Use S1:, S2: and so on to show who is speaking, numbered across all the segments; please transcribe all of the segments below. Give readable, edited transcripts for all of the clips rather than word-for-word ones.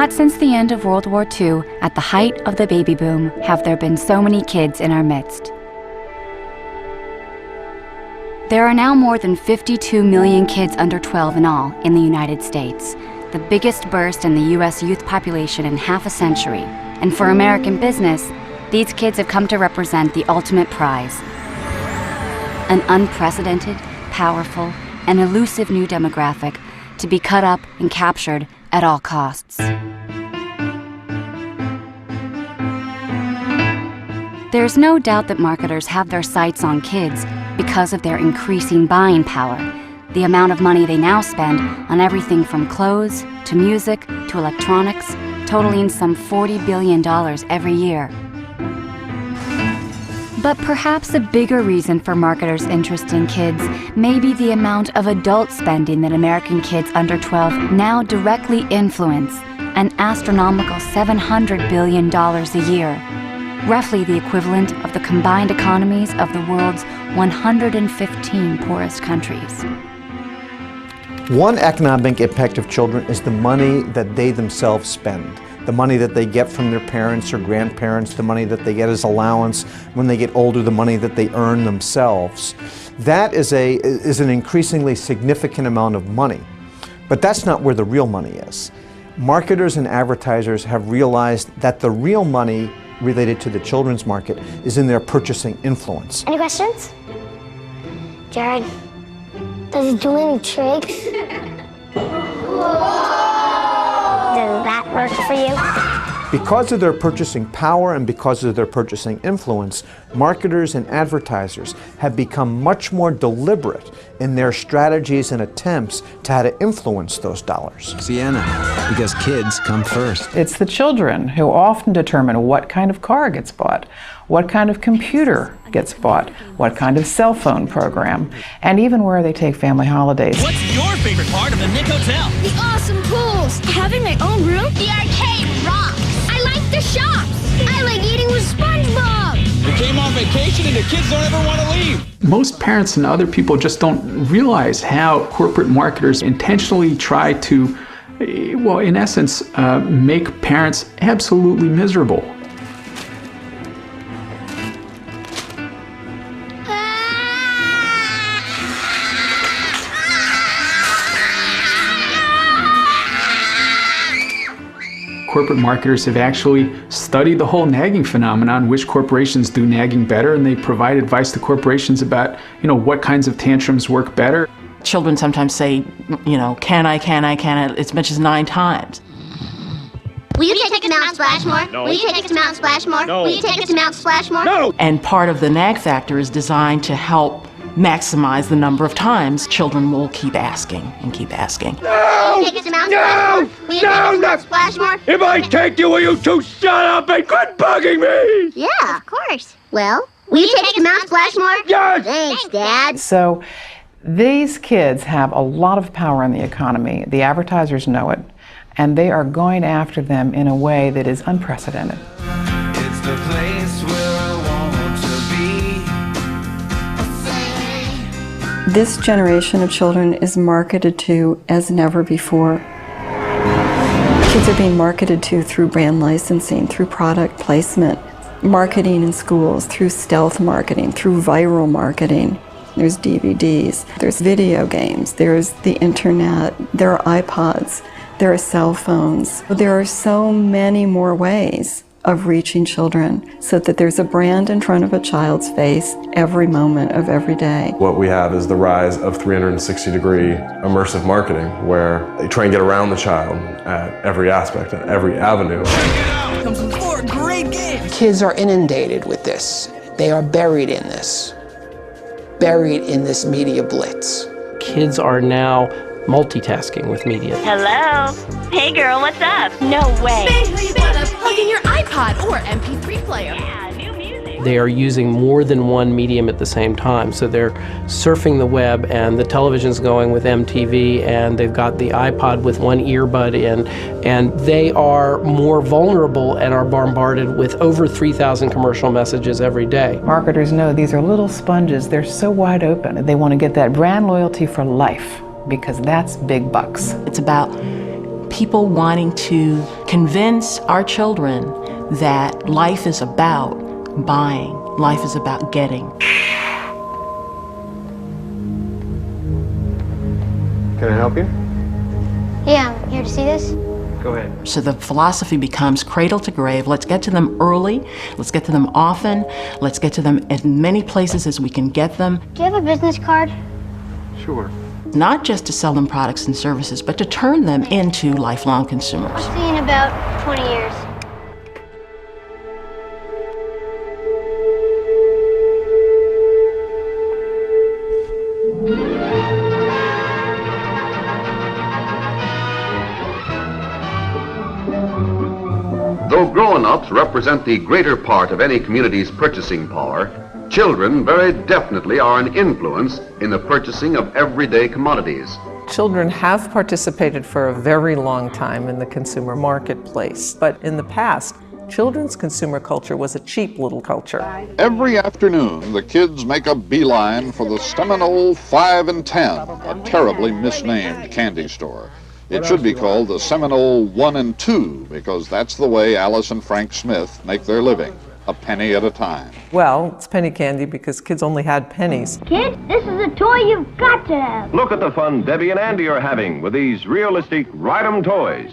S1: Not since the end of World War II, at the height of the baby boom, have there been so many kids in our midst. There are now more than 52 million kids under 12 in all in the United States, the biggest burst in the US youth population in half a century. And for American business, these kids have come to represent the ultimate prize. An unprecedented, powerful, and elusive new demographic to be cut up and captured at all costs. There's no doubt that marketers have their sights on kids because of their increasing buying power, the amount of money they now spend on everything from clothes to music to electronics, totaling some $40 billion every year. But perhaps a bigger reason for marketers' interest in kids may be the amount of adult spending that American kids under 12 now directly influence, an astronomical $700 billion a year, roughly the equivalent of the combined economies of the world's 115 poorest countries.
S2: One economic impact of children is the money that they themselves spend. The money that they get from their parents or grandparents, the money that they get as allowance when they get older, the money that they earn themselves. That is an increasingly significant amount of money. But that's not where the real money is. Marketers and advertisers have realized that the real money related to the children's market is in their purchasing influence.
S3: Any questions? Jared, does he do any tricks? Does that work for you?
S2: Because of their purchasing power and because of their purchasing influence, marketers and advertisers have become much more deliberate in their strategies and attempts to how to influence those dollars.
S4: Sienna, because kids come first.
S5: It's the children who often determine what kind of car gets bought, what kind of computer gets bought, what kind of cell phone program, and even where they take family holidays.
S6: What's your favorite part of the Nick Hotel?
S7: The awesome pools, having my own room,
S3: The arcade rocks.
S7: I like the shops, I like eating with SpongeBob.
S6: We came on vacation and the kids don't ever want to leave.
S8: Most parents and other people just don't realize how corporate marketers intentionally try to, well, in essence, make parents absolutely miserable. Corporate marketers have actually studied the whole nagging phenomenon, which corporations do nagging better, and they provide advice to corporations about, what kinds of tantrums work better.
S9: Children sometimes say, can I, as much as 9 times.
S3: Will you take us to Mount Splashmore?
S6: No.
S3: Will you take us to Mount Splashmore?
S6: No.
S3: Will you take us to Mount Splashmore?
S6: No!
S9: And part of the nag factor is designed to help maximize the number of times children will keep asking and keep asking.
S3: Will you take us to Mount Splashmore? Will you take us to Mount Splashmore?
S6: If I take you, will you two shut up and quit bugging me?
S3: Yeah, of course. Well, will you take us to Mount Splashmore?
S6: Yes!
S3: Thanks, Dad.
S5: So these kids have a lot of power in the economy. The advertisers know it, and they are going after them in a way that is unprecedented.
S4: It's the place where I want to be.
S10: This generation of children is marketed to as never before. Kids are being marketed to through brand licensing, through product placement, marketing in schools, through stealth marketing, through viral marketing. There's DVDs, there's video games, there's the internet, there are iPods, there are cell phones. There are so many more ways of reaching children so that there's a brand in front of a child's face every moment of every day.
S11: What we have is the rise of 360-degree immersive marketing, where they try and get around the child at every aspect, at every avenue.
S6: Comes from 4 great games.
S12: Kids are inundated with this. They are buried in this media blitz.
S13: Kids are now multitasking with media.
S14: Hello? Hey girl, what's up?
S7: No way. You gotta plug in your iPod or MP3 player.
S14: Yeah, new music.
S13: They are using more than one medium at the same time. So they're surfing the web, and the television's going with MTV, and they've got the iPod with one earbud in, and they are more vulnerable and are bombarded with over 3,000 commercial messages every day.
S5: Marketers know these are little sponges. They're so wide open. They want to get that brand loyalty for life, because that's big bucks.
S9: It's about people wanting to convince our children that life is about buying, life is about getting.
S15: Can I help you?
S3: Yeah, I'm here to see this.
S15: Go ahead.
S9: So the philosophy becomes cradle to grave. Let's get to them early. Let's get to them often. Let's get to them as many places as we can get them.
S3: Do you have a business card?
S15: Sure.
S9: Not just to sell them products and services, but to turn them into lifelong consumers.
S3: I'll see you in about 20 years.
S16: Though grown-ups represent the greater part of any community's purchasing power, children very definitely are an influence in the purchasing of everyday commodities.
S17: Children have participated for a very long time in the consumer marketplace, but in the past, children's consumer culture was a cheap little culture.
S18: Every afternoon, the kids make a beeline for the Seminole 5 and 10, a terribly misnamed candy store. It should be called the Seminole 1 and 2, because that's the way Alice and Frank Smith make their living, a penny at a time.
S17: Well, it's penny candy because kids only had pennies.
S3: Kids, this is a toy you've got to have.
S6: Look at the fun Debbie and Andy are having with these realistic Ride-'em toys.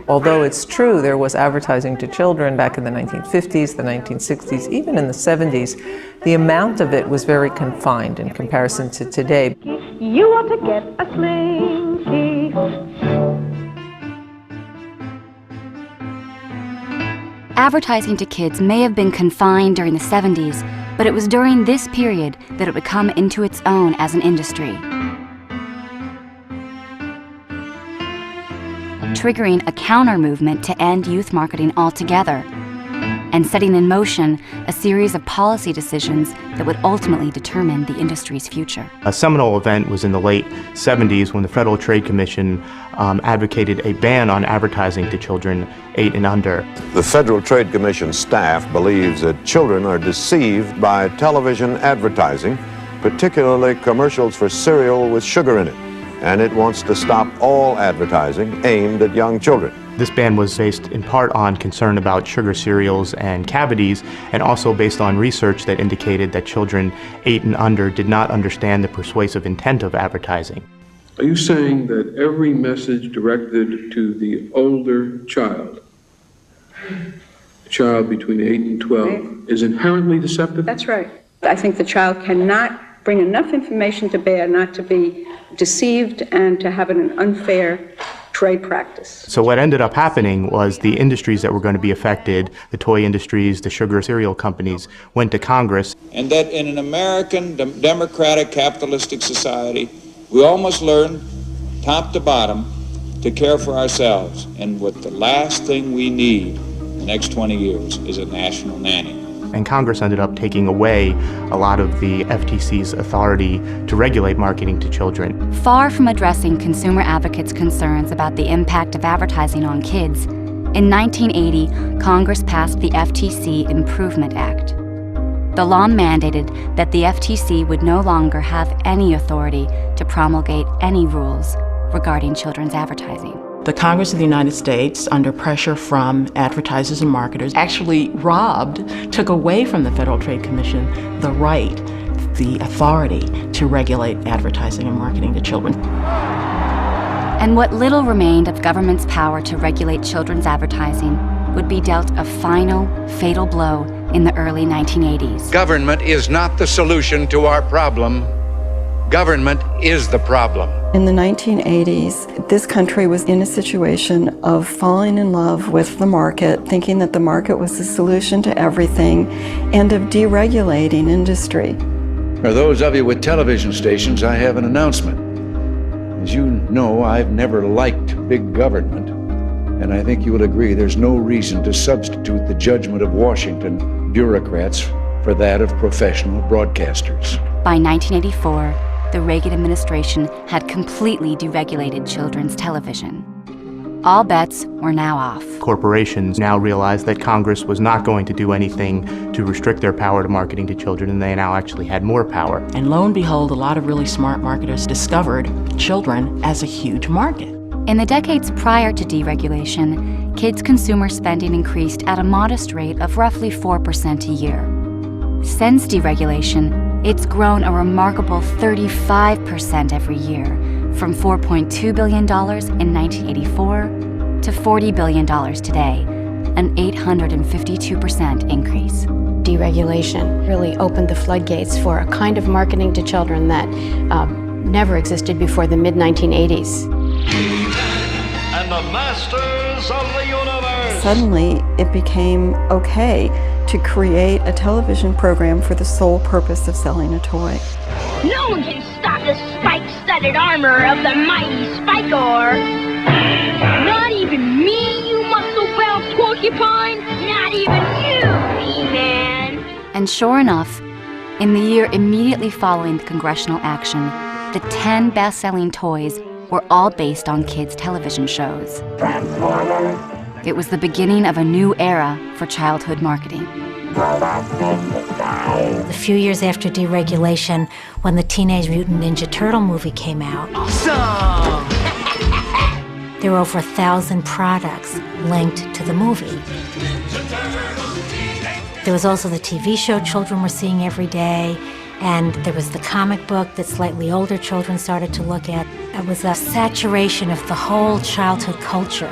S17: Although it's true there was advertising to children back in the 1950s, the 1960s, even in the 70s, the amount of it was very confined in comparison to today.
S19: You want to get a Slinky.
S1: Advertising to kids may have been confined during the 70s, but it was during this period that it would come into its own as an industry, triggering a counter-movement to end youth marketing altogether, and setting in motion a series of policy decisions that would ultimately determine the industry's future.
S20: A seminal event was in the late 70s when the Federal Trade Commission advocated a ban on advertising to children 8 and under.
S21: The Federal Trade Commission staff believes that children are deceived by television advertising, particularly commercials for cereal with sugar in it, and it wants to stop all advertising aimed at young children.
S20: This ban was based in part on concern about sugar cereals and cavities, and also based on research that indicated that children 8 and under did not understand the persuasive intent of advertising.
S22: Are you saying that every message directed to the older child, a child between 8 and 12, is inherently deceptive?
S23: That's right. I think the child cannot bring enough information to bear not to be deceived and to have an unfair trade practice.
S20: So what ended up happening was the industries that were going to be affected, the toy industries, the sugar cereal companies, went to Congress.
S24: And that in an American democratic capitalistic society, we all must learn, top to bottom, to care for ourselves. And what the last thing we need in the next 20 years is a national nanny.
S20: And Congress ended up taking away a lot of the FTC's authority to regulate marketing to children.
S1: Far from addressing consumer advocates' concerns about the impact of advertising on kids, in 1980, Congress passed the FTC Improvement Act. The law mandated that the FTC would no longer have any authority to promulgate any rules regarding children's advertising.
S9: The Congress of the United States, under pressure from advertisers and marketers, actually took away from the Federal Trade Commission the right, the authority to regulate advertising and marketing to children.
S1: And what little remained of government's power to regulate children's advertising would be dealt a final, fatal blow in the early 1980s.
S25: Government is not the solution to our problem. Government is the problem.
S10: In the 1980s, this country was in a situation of falling in love with the market, thinking that the market was the solution to everything, and of deregulating industry.
S25: For those of you with television stations, I have an announcement. As you know, I've never liked big government, and I think you will agree there's no reason to substitute the judgment of Washington bureaucrats for that of professional broadcasters.
S1: By 1984, the Reagan administration had completely deregulated children's television. All bets were now off.
S20: Corporations now realized that Congress was not going to do anything to restrict their power to marketing to children, and they now actually had more power.
S9: And lo and behold, a lot of really smart marketers discovered children as a huge market.
S1: In the decades prior to deregulation, kids' consumer spending increased at a modest rate of roughly 4% a year. Since deregulation, it's grown a remarkable 35% every year, from $4.2 billion in 1984 to $40 billion today, an 852% increase.
S2: Deregulation really opened the floodgates for a kind of marketing to children that never existed before the mid-1980s.
S4: And the masters of the universe.
S10: Suddenly, it became okay to create a television program for the sole purpose of selling a toy.
S3: No one can stop the spike-studded armor of the mighty Spikor. Not even me, you muscle-bound porcupine. Not even you, E-Man.
S1: And sure enough, in the year immediately following the congressional action, the 10 best-selling toys were all based on kids' television shows. It was the beginning of a new era for childhood marketing.
S8: A few years after deregulation, when the Teenage Mutant Ninja Turtle movie came out, awesome! There were over 1,000 products linked to the movie. There was also the TV show children were seeing every day, and there was the comic book that slightly older children started to look at. It was a saturation of the whole childhood culture.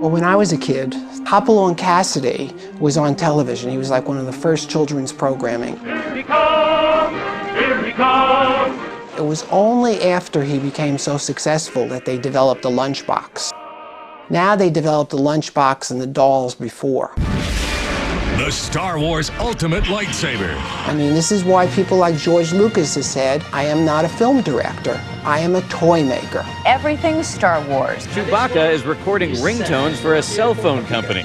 S11: Well, when I was a kid, Hopalong Cassidy was on television. He was like one of the first children's programming.
S4: Here he comes! Here he comes!
S11: It was only after he became so successful that they developed the lunchbox. Now they developed the lunchbox and the dolls before.
S4: The Star Wars Ultimate Lightsaber.
S11: I mean, this is why people like George Lucas has said, I am not a film director, I am a toy maker.
S12: Everything's Star Wars.
S26: Chewbacca is recording ringtones for a cell phone company.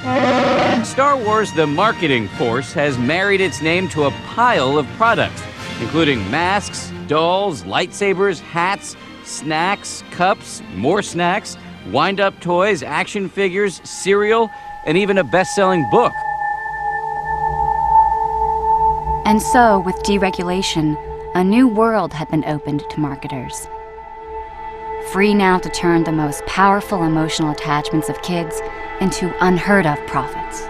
S26: Star Wars, the marketing force, has married its name to a pile of products, including masks, dolls, lightsabers, hats, snacks, cups, more snacks, wind-up toys, action figures, cereal, and even a best-selling book.
S1: And so, with deregulation, a new world had been opened to marketers. Free now to turn the most powerful emotional attachments of kids into unheard-of profits.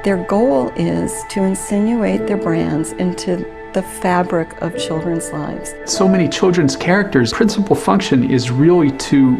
S10: Their goal is to insinuate their brands into the fabric of children's lives.
S27: So many children's characters' principal function is really to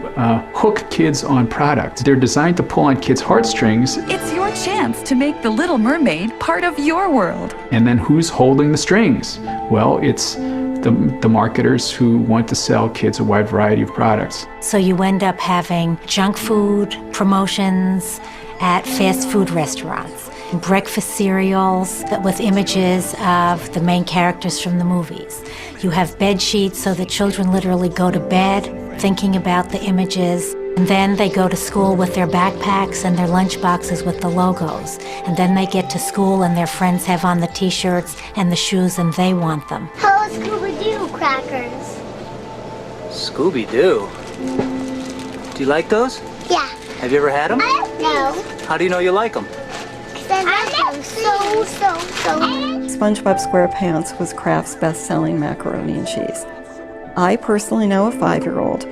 S27: hook kids on products. They're designed to pull on kids' heartstrings.
S28: It's your chance to make The Little Mermaid part of your world.
S27: And then who's holding the strings? Well, it's the marketers who want to sell kids a wide variety of products.
S8: So you end up having junk food promotions at fast food restaurants, breakfast cereals with images of the main characters from the movies. You have bed sheets so that children literally go to bed thinking about the images. And then they go to school with their backpacks and their lunch boxes with the logos. And then they get to school and their friends have on the t-shirts and the shoes and they want them.
S3: Hello, Scooby-Doo crackers.
S29: Scooby-Doo? Do you like those?
S3: Yeah.
S29: Have you ever had them?
S3: No.
S29: How do you know you like them?
S3: I love them so.
S10: SpongeBob SquarePants was Kraft's best-selling macaroni and cheese. I personally know a 5-year-old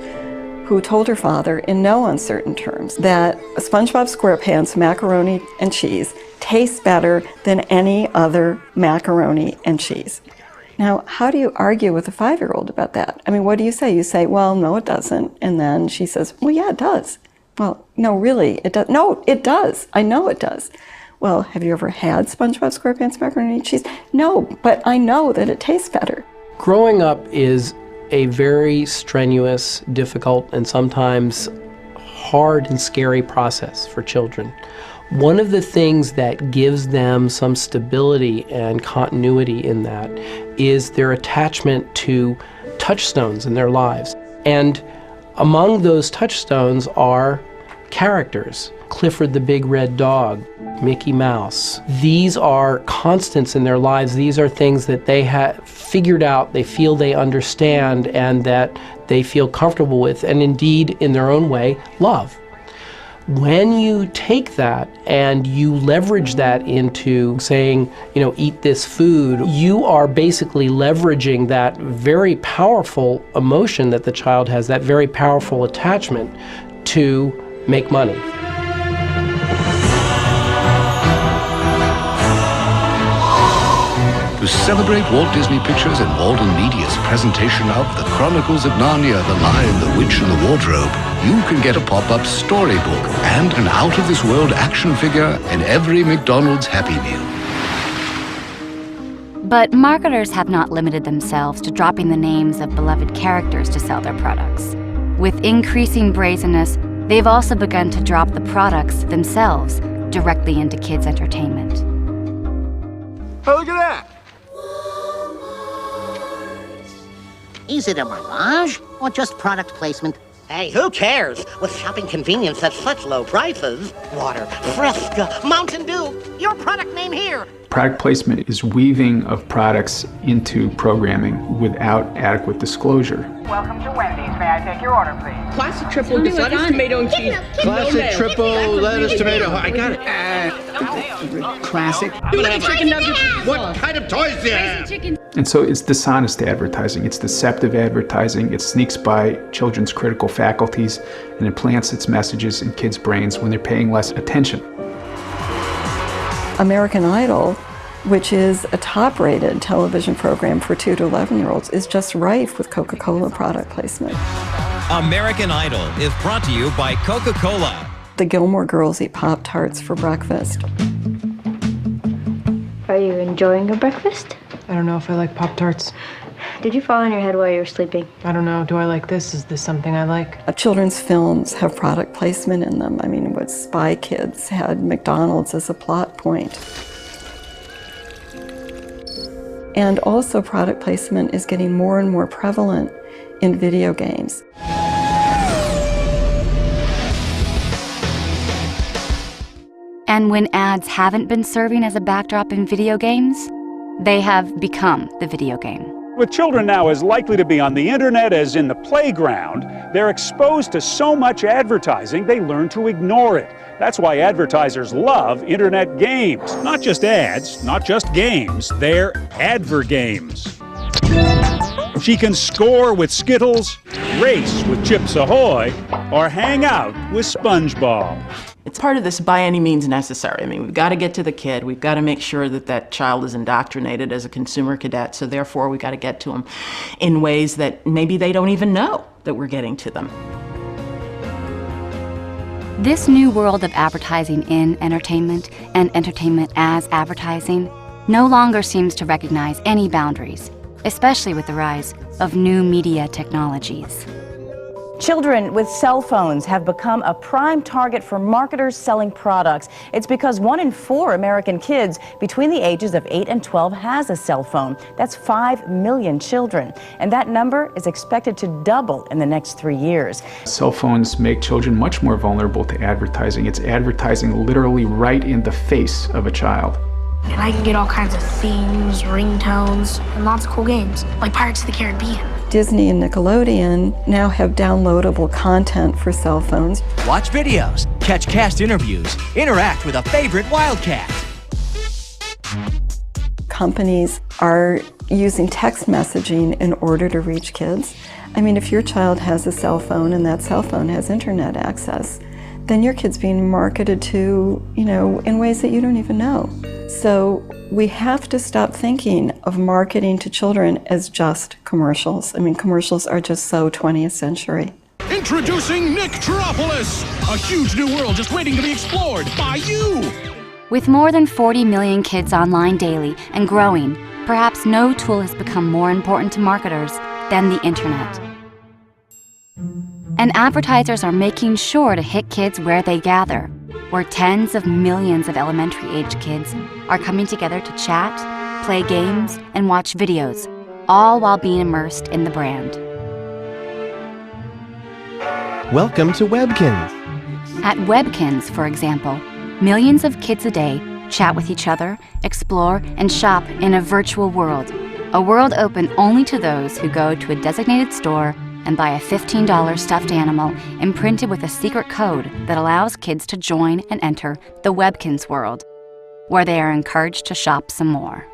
S10: who told her father in no uncertain terms that SpongeBob SquarePants macaroni and cheese tastes better than any other macaroni and cheese. Now, how do you argue with a 5-year-old about that? I mean, what do you say? You say, well, no, it doesn't. And then she says, well, yeah, it does. Well, no, really, it does. No, it does. I know it does. Well, have you ever had SpongeBob SquarePants macaroni and cheese? No, but I know that it tastes better.
S13: Growing up is a very strenuous, difficult, and sometimes hard and scary process for children. One of the things that gives them some stability and continuity in that is their attachment to touchstones in their lives. And among those touchstones are characters. Clifford the Big Red Dog, Mickey Mouse. These are constants in their lives. These are things that they have figured out, they feel they understand, and that they feel comfortable with, and indeed, in their own way, love. When you take that and you leverage that into saying, eat this food, you are basically leveraging that very powerful emotion that the child has, that very powerful attachment to make money.
S5: To celebrate Walt Disney Pictures and Walden Media's presentation of The Chronicles of Narnia, The Lion, the Witch, and the Wardrobe, you can get a pop-up storybook and an out-of-this-world action figure in every McDonald's Happy Meal.
S1: But marketers have not limited themselves to dropping the names of beloved characters to sell their products. With increasing brazenness, they've also begun to drop the products themselves directly into kids' entertainment.
S6: Oh, look at that!
S7: Is it a mirage or just product placement?
S14: Hey, who cares? With shopping convenience at such low prices. Water, Fresca, Mountain Dew, your product name here.
S27: Product placement is weaving of products into programming without adequate disclosure.
S15: Welcome to Wendy's. May I take your order, please?
S16: Classic triple lettuce, tomato, and cheese.
S11: Classic triple lettuce, tomato. I got it. Classic.
S16: Chicken nuggets.
S11: What kind of toys do you have?
S27: And so it's dishonest advertising, it's deceptive advertising, it sneaks by children's critical faculties and implants its messages in kids' brains when they're paying less attention.
S10: American Idol, which is a top-rated television program for 2 to 11-year-olds, is just rife with Coca-Cola product placement.
S17: American Idol is brought to you by Coca-Cola.
S10: The Gilmore Girls eat Pop-Tarts for breakfast.
S18: Are you enjoying your breakfast?
S19: I don't know if I like Pop-Tarts.
S18: Did you fall on your head while you were sleeping?
S19: I don't know. Do I like this? Is this something I like?
S10: Children's films have product placement in them. I mean, what Spy Kids had McDonald's as a plot point. And also product placement is getting more and more prevalent in video games.
S1: And when ads haven't been serving as a backdrop in video games, they have become the video game.
S30: With children now as likely to be on the internet as in the playground, they're exposed to so much advertising they learn to ignore it. That's why advertisers love internet games. Not just ads, not just games, they're advergames. She can score with Skittles, race with Chips Ahoy, or hang out with SpongeBob.
S9: It's part of this by any means necessary. I mean, we've got to get to the kid. We've got to make sure that that child is indoctrinated as a consumer cadet. So therefore, we've got to get to them in ways that maybe they don't even know that we're getting to them.
S1: This new world of advertising in entertainment and entertainment as advertising no longer seems to recognize any boundaries, especially with the rise of new media technologies.
S12: Children with cell phones have become a prime target for marketers selling products. It's because 1 in 4 American kids between the ages of 8 and 12 has a cell phone. That's 5 million children. And that number is expected to double in the next 3 years.
S27: Cell phones make children much more vulnerable to advertising. It's advertising literally right in the face of a child.
S31: And I can get all kinds of themes, ringtones, and lots of cool games, like Pirates of the Caribbean.
S10: Disney and Nickelodeon now have downloadable content for cell phones.
S17: Watch videos, catch cast interviews, interact with a favorite Wildcat.
S10: Companies are using text messaging in order to reach kids. I mean, if your child has a cell phone and that cell phone has internet access, then your kid's being marketed to, in ways that you don't even know. So we have to stop thinking of marketing to children as just commercials. I mean, commercials are just so 20th century.
S5: Introducing Nicktropolis, a huge new world just waiting to be explored by you.
S1: With more than 40 million kids online daily and growing, perhaps no tool has become more important to marketers than the internet. And advertisers are making sure to hit kids where they gather, where tens of millions of elementary-age kids are coming together to chat, play games, and watch videos, all while being immersed in the brand.
S32: Welcome to Webkinz.
S1: At Webkinz, for example, millions of kids a day chat with each other, explore, and shop in a virtual world, a world open only to those who go to a designated store and buy a $15 stuffed animal imprinted with a secret code that allows kids to join and enter the Webkinz world, where they are encouraged to shop some more.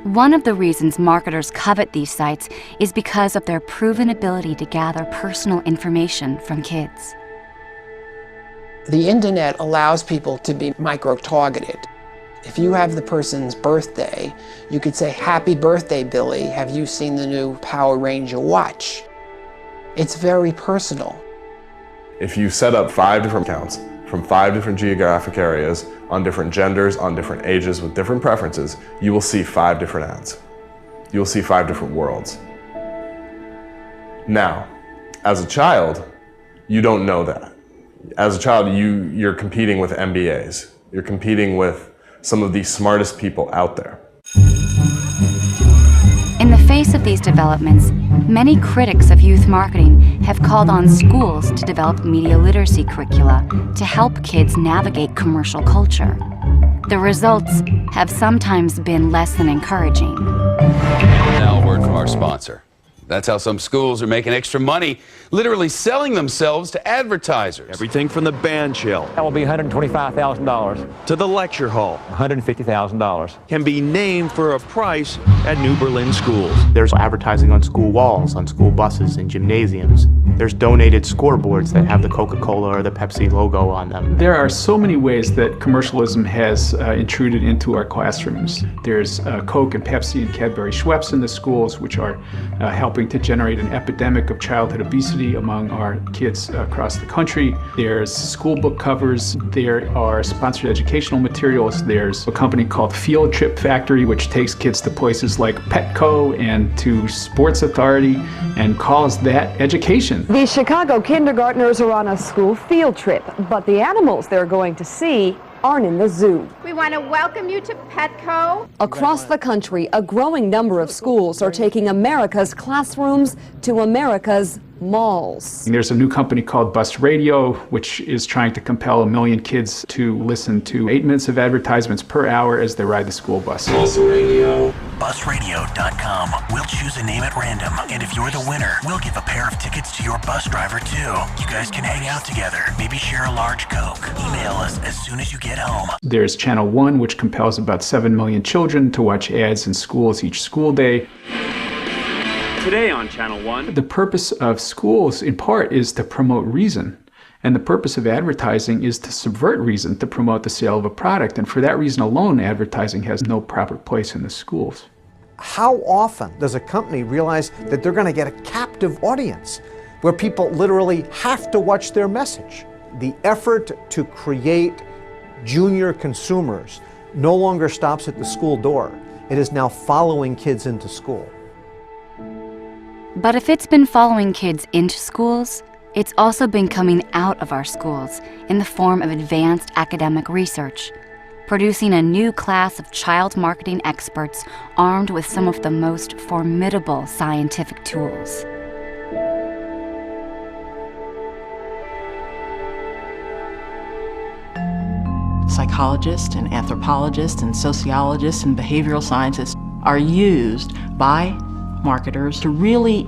S1: One of the reasons marketers covet these sites is because of their proven ability to gather personal information from kids.
S11: The internet allows people to be micro-targeted. If you have the person's birthday, you could say, "Happy birthday, Billy. Have you seen the new Power Ranger watch?" It's very personal.
S2: If you set up 5 different accounts from 5 different geographic areas, on different genders, on different ages, with different preferences, you will see 5 different ads. You will see 5 different worlds. Now, as a child, you don't know that. As a child, you're competing with MBAs. You're competing with some of the smartest people out there.
S1: In the face of these developments, many critics of youth marketing have called on schools to develop media literacy curricula to help kids navigate commercial culture. The results have sometimes been less than encouraging.
S4: Now, a word from our sponsor. That's how some schools are making extra money, literally selling themselves to advertisers.
S8: Everything from the band shell. That will be $125,000. To the lecture hall. $150,000. Can be named for a price at New Berlin schools.
S20: There's advertising on school walls, on school buses and gymnasiums. There's donated scoreboards that have the Coca-Cola or the Pepsi logo on them.
S27: There are so many ways that commercialism has intruded into our classrooms. There's Coke and Pepsi and Cadbury Schweppes in the schools, which are helping to generate an epidemic of childhood obesity among our kids across the country. There's school book covers. There are sponsored educational materials. There's a company called Field Trip Factory, which takes kids to places like Petco and to Sports Authority and calls that education.
S21: These Chicago kindergartners are on a school field trip, but the animals they're going to see aren't in the zoo.
S22: We want to welcome you to Petco.
S21: Across the country, a growing number of schools are taking America's classrooms to America's malls.
S27: There's a new company called Bus Radio, which is trying to compel 1 million kids to listen to 8 minutes of advertisements per hour as they ride the school bus.
S17: Bus Radio.
S23: Busradio.com. We'll choose a name at random, and if you're the winner, we'll give a pair of tickets to your bus driver too. You guys can hang out together, maybe share a large Coke. Email us as soon as you get home.
S27: There's Channel 1, which compels about 7 million children to watch ads in schools each school day.
S24: Today on Channel 1.
S27: The purpose of schools, in part, is to promote reason. And the purpose of advertising is to subvert reason, to promote the sale of a product. And for that reason alone, advertising has no proper place in the schools.
S25: How often does a company realize that they're going to get a captive audience where people literally have to watch their message? The effort to create junior consumers no longer stops at the school door. It is now following kids into school.
S1: But if it's been following kids into schools, it's also been coming out of our schools in the form of advanced academic research, producing a new class of child marketing experts armed with some of the most formidable scientific tools.
S9: Psychologists and anthropologists and sociologists and behavioral scientists are used by marketers to really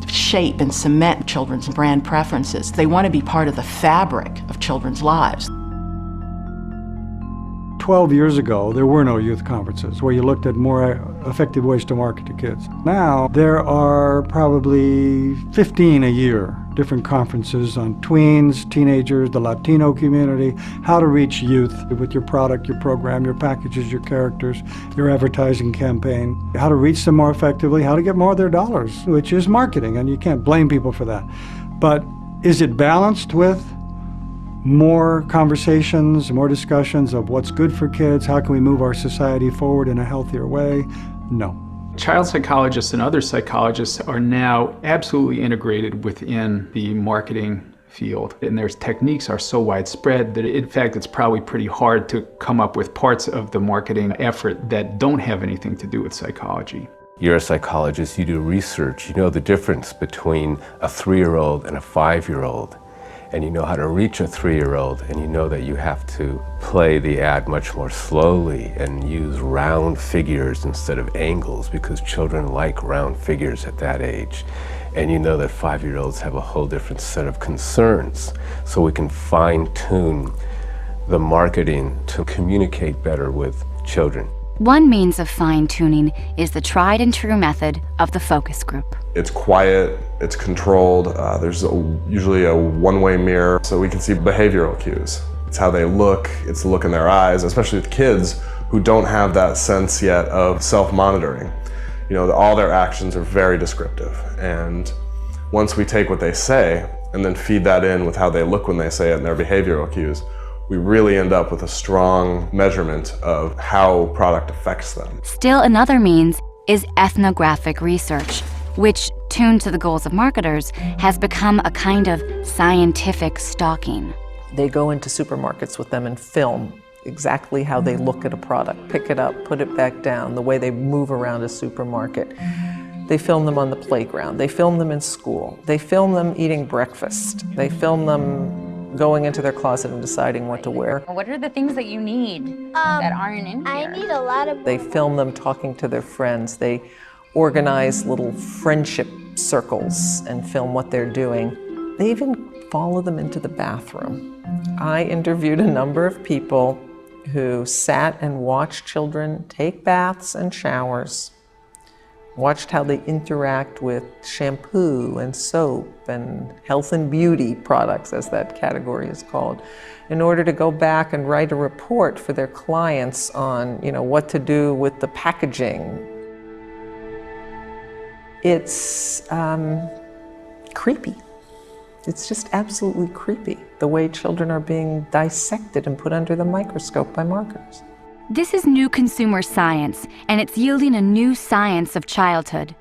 S9: shape and cement children's brand preferences. They want to be part of the fabric of children's lives.
S26: 12 years ago, there were no youth conferences where you looked at more effective ways to market to kids. Now, there are probably 15 a year, different conferences on tweens, teenagers, the Latino community, how to reach youth with your product, your program, your packages, your characters, your advertising campaign, how to reach them more effectively, how to get more of their dollars, which is marketing, and you can't blame people for that. But is it balanced with more conversations, more discussions of what's good for kids, how can we move our society forward in a healthier way? No.
S27: Child psychologists and other psychologists are now absolutely integrated within the marketing field, and their techniques are so widespread that in fact it's probably pretty hard to come up with parts of the marketing effort that don't have anything to do with psychology.
S28: You're a psychologist, you do research, you know the difference between a 3-year-old and a 5-year-old. And you know how to reach a 3-year-old, and you know that you have to play the ad much more slowly and use round figures instead of angles, because children like round figures at that age. And you know that 5-year-olds have a whole different set of concerns. So we can fine-tune the marketing to communicate better with children.
S1: One means of fine-tuning is the tried and true method of the focus group.
S2: It's quiet, it's controlled, there's usually a one-way mirror, so we can see behavioral cues. It's how they look, it's the look in their eyes, especially with kids who don't have that sense yet of self-monitoring. You know, all their actions are very descriptive, and once we take what they say and then feed that in with how they look when they say it and their behavioral cues, we really end up with a strong measurement of how product affects them.
S1: Still another means is ethnographic research, which, tuned to the goals of marketers, has become a kind of scientific stalking.
S3: They go into supermarkets with them and film exactly how they look at a product, pick it up, put it back down, the way they move around a supermarket. They film them on the playground. They film them in school. They film them eating breakfast. They film them going into their closet and deciding what to wear.
S6: What are the things that you need that aren't in here?
S31: I need a lot of...
S3: They film them talking to their friends. They organize little friendship circles and film what they're doing. They even follow them into the bathroom. I interviewed a number of people who sat and watched children take baths and showers, watched how they interact with shampoo and soap and health and beauty products, as that category is called, in order to go back and write a report for their clients on, you know, what to do with the packaging. It's creepy. It's just absolutely creepy, the way children are being dissected and put under the microscope by marketers.
S1: This is new consumer science, and it's yielding a new science of childhood.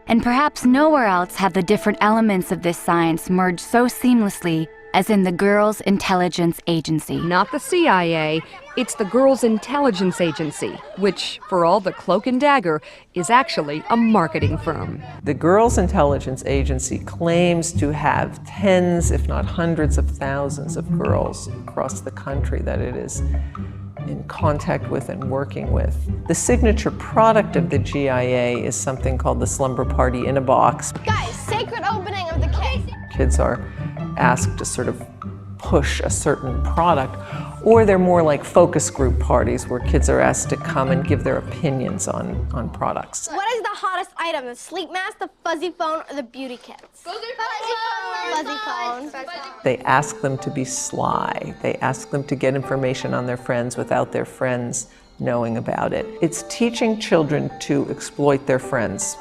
S1: And perhaps nowhere else have the different elements of this science merged so seamlessly as in the Girls Intelligence Agency.
S21: Not the CIA, it's the Girls Intelligence Agency, which, for all the cloak and dagger, is actually a marketing firm.
S3: The Girls Intelligence Agency claims to have tens, if not hundreds of thousands of girls across the country that it is in contact with and working with. The signature product of the GIA is something called the Slumber Party in a Box.
S31: Guys, sacred opening of the cake.
S3: Kids are asked to sort of push a certain product, or they're more like focus group parties where kids are asked to come and give their opinions on products.
S31: What is the hottest item? The sleep mask, the fuzzy phone, or the beauty kits? Fuzzy phone.
S3: They ask them to be sly. They ask them to get information on their friends without their friends knowing about it. It's teaching children to exploit their friends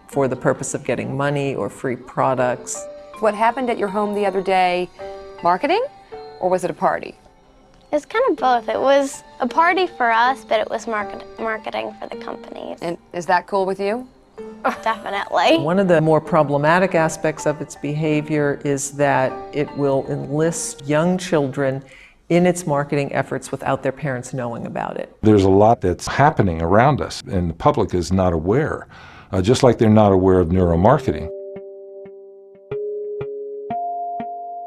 S3: for the purpose of getting money or free products.
S21: What happened at your home the other day, marketing, or was it a party?
S31: It's kind of both. It was a party for us, but it was marketing for the companies.
S21: And is that cool with you?
S31: Definitely.
S3: One of the more problematic aspects of its behavior is that it will enlist young children in its marketing efforts without their parents knowing about it.
S7: There's a lot that's happening around us, and the public is not aware, just like they're not aware of neuromarketing.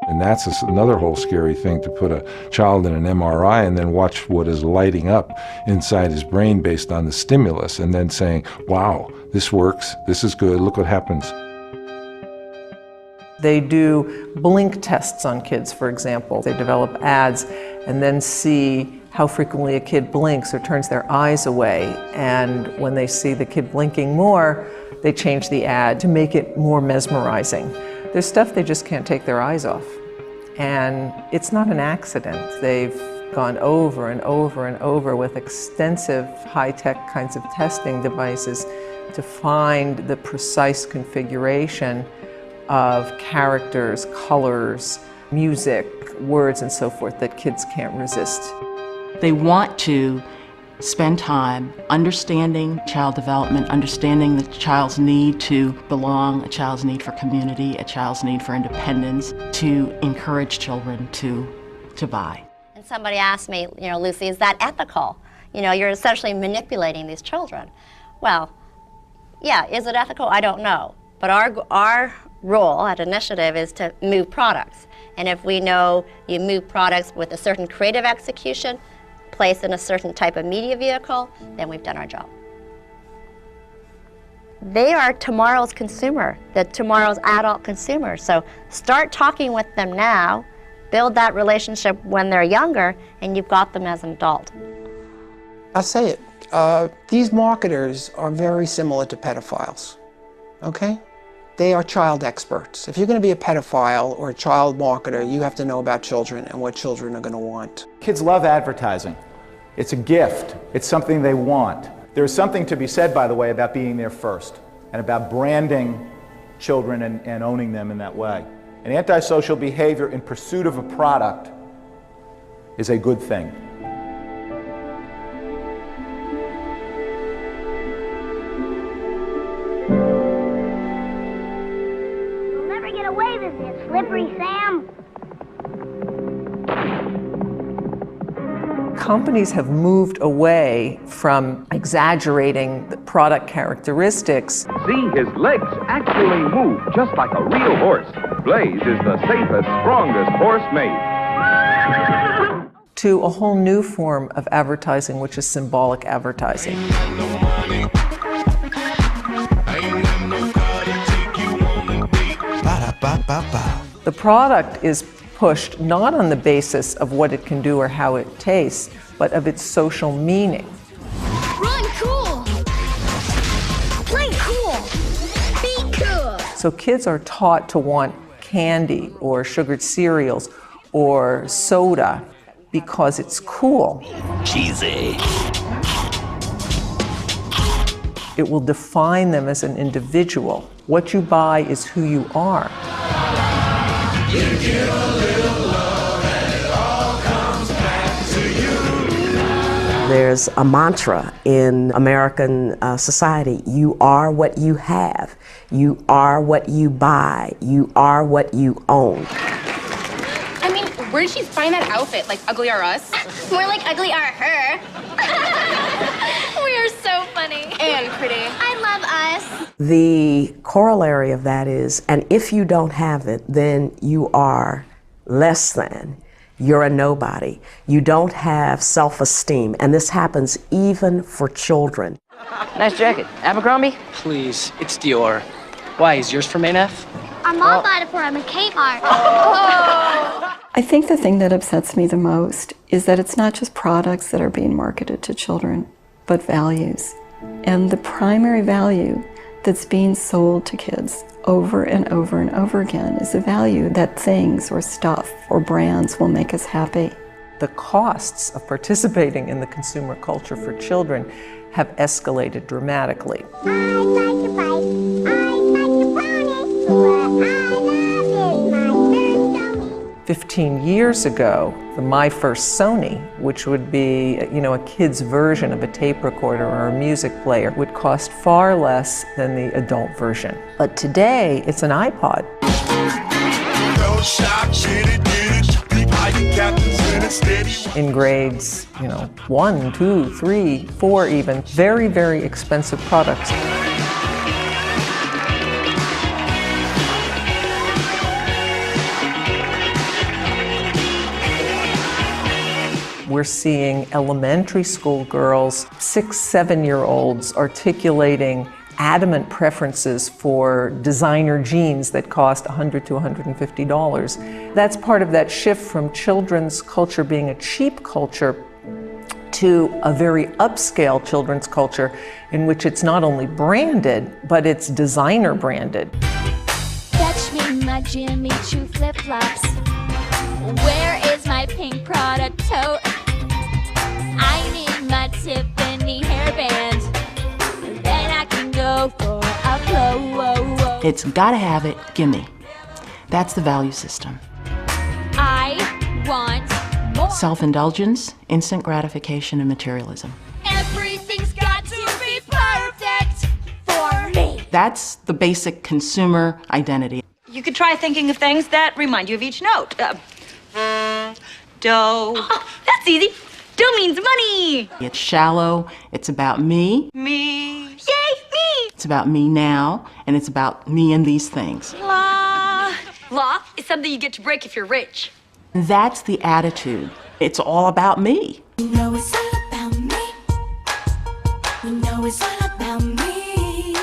S7: And that's another whole scary thing, to put a child in an MRI and then watch what is lighting up inside his brain based on the stimulus, and then saying, wow, this works, this is good, look what happens.
S3: They do blink tests on kids, for example. They develop ads and then see how frequently a kid blinks or turns their eyes away. And when they see the kid blinking more, they change the ad to make it more mesmerizing. There's stuff they just can't take their eyes off. And it's not an accident. They've gone over and over and over with extensive high-tech kinds of testing devices to find the precise configuration of characters, colors, music, words, and so forth that kids can't resist.
S9: They want to spend time understanding child development, understanding the child's need to belong, a child's need for community, a child's need for independence, to encourage children to buy.
S12: And somebody asked me, you know, Lucy, is that ethical? You know, you're essentially manipulating these children. Well, yeah, is it ethical? I don't know. But our role at Initiative is to move products. And if we know you move products with a certain creative execution, placed in a certain type of media vehicle, then we've done our job. They are tomorrow's consumer, tomorrow's adult consumer. So start talking with them now, build that relationship when they're younger, and you've got them as an adult.
S5: I'll say it. These marketers are very similar to pedophiles, okay? They are child experts. If you're going to be a pedophile or a child marketer, you have to know about children and what children are going to want.
S10: Kids love advertising. It's a gift. It's something they want. There's something to be said, by the way, about being there first and about branding children and owning them in that way. And antisocial behavior in pursuit of a product is a good thing.
S11: You'll never get away with this, Slippery Sam.
S3: Companies have moved away from exaggerating the product characteristics.
S13: See, his legs actually move just like a real horse. Blaze is the safest, strongest horse made.
S3: To a whole new form of advertising, which is symbolic advertising. The product is pushed not on the basis of what it can do or how it tastes, but of its social meaning.
S11: Run cool. Play cool. Be cool.
S3: So kids are taught to want candy or sugared cereals or soda because it's cool.
S23: Cheesy.
S3: It will define them as an individual. What you buy is who you are.
S11: You give a little love and it all comes back to you.
S14: There's a mantra in American society: you are what you have, you are what you buy, you are what you own.
S6: I mean, where did she find that outfit? Like Ugly Are Us?
S11: More like Ugly Are Her. We are so funny.
S6: And pretty.
S11: I love us.
S14: The corollary of that is, and if you don't have it, then you are less than. You're a nobody. You don't have self-esteem, and this happens even for children.
S15: Nice jacket. Abercrombie?
S16: Please, it's Dior. Why, is yours from ANF?
S11: Our mom bought it for him at Kmart.
S18: I think the thing that upsets me the most is that it's not just products that are being marketed to children, but values. And the primary value that's being sold to kids over and over and over again is the value that things or stuff or brands will make us happy.
S3: The costs of participating in the consumer culture for children have escalated dramatically.
S11: I'd like to fight. I'd like to pony. What I love is my first Sony.
S3: 15 years ago, the My First Sony, which would be, a kid's version of a tape recorder or a music player, would cost far less than the adult version. But today, it's an iPod. In grades, 1, 2, 3, 4 even, very, very expensive products. We're seeing elementary school girls, 6, 7-year-olds articulating adamant preferences for designer jeans that cost $100 to $150. That's part of that shift from children's culture being a cheap culture to a very upscale children's culture in which it's not only branded, but it's designer branded.
S11: Fetch me my Jimmy Choo flip-flops. Where is my pink Prada tote? I need my Tiffany hairband. Then I can go for a blow.
S9: It's gotta have it, gimme. That's the value system.
S11: I want more.
S9: Self-indulgence, instant gratification, and materialism.
S11: Everything's got to be perfect for me.
S9: That's the basic consumer identity.
S19: You could try thinking of things that remind you of each note. Do. Oh, that's easy. Do means money.
S9: It's shallow, it's about me.
S19: Me. Yay, me.
S9: It's about me now, and it's about me and these things.
S19: La. Law is something you get to break if you're rich.
S9: That's the attitude. It's all about me.
S11: You know it's all about me. You know it's all about me.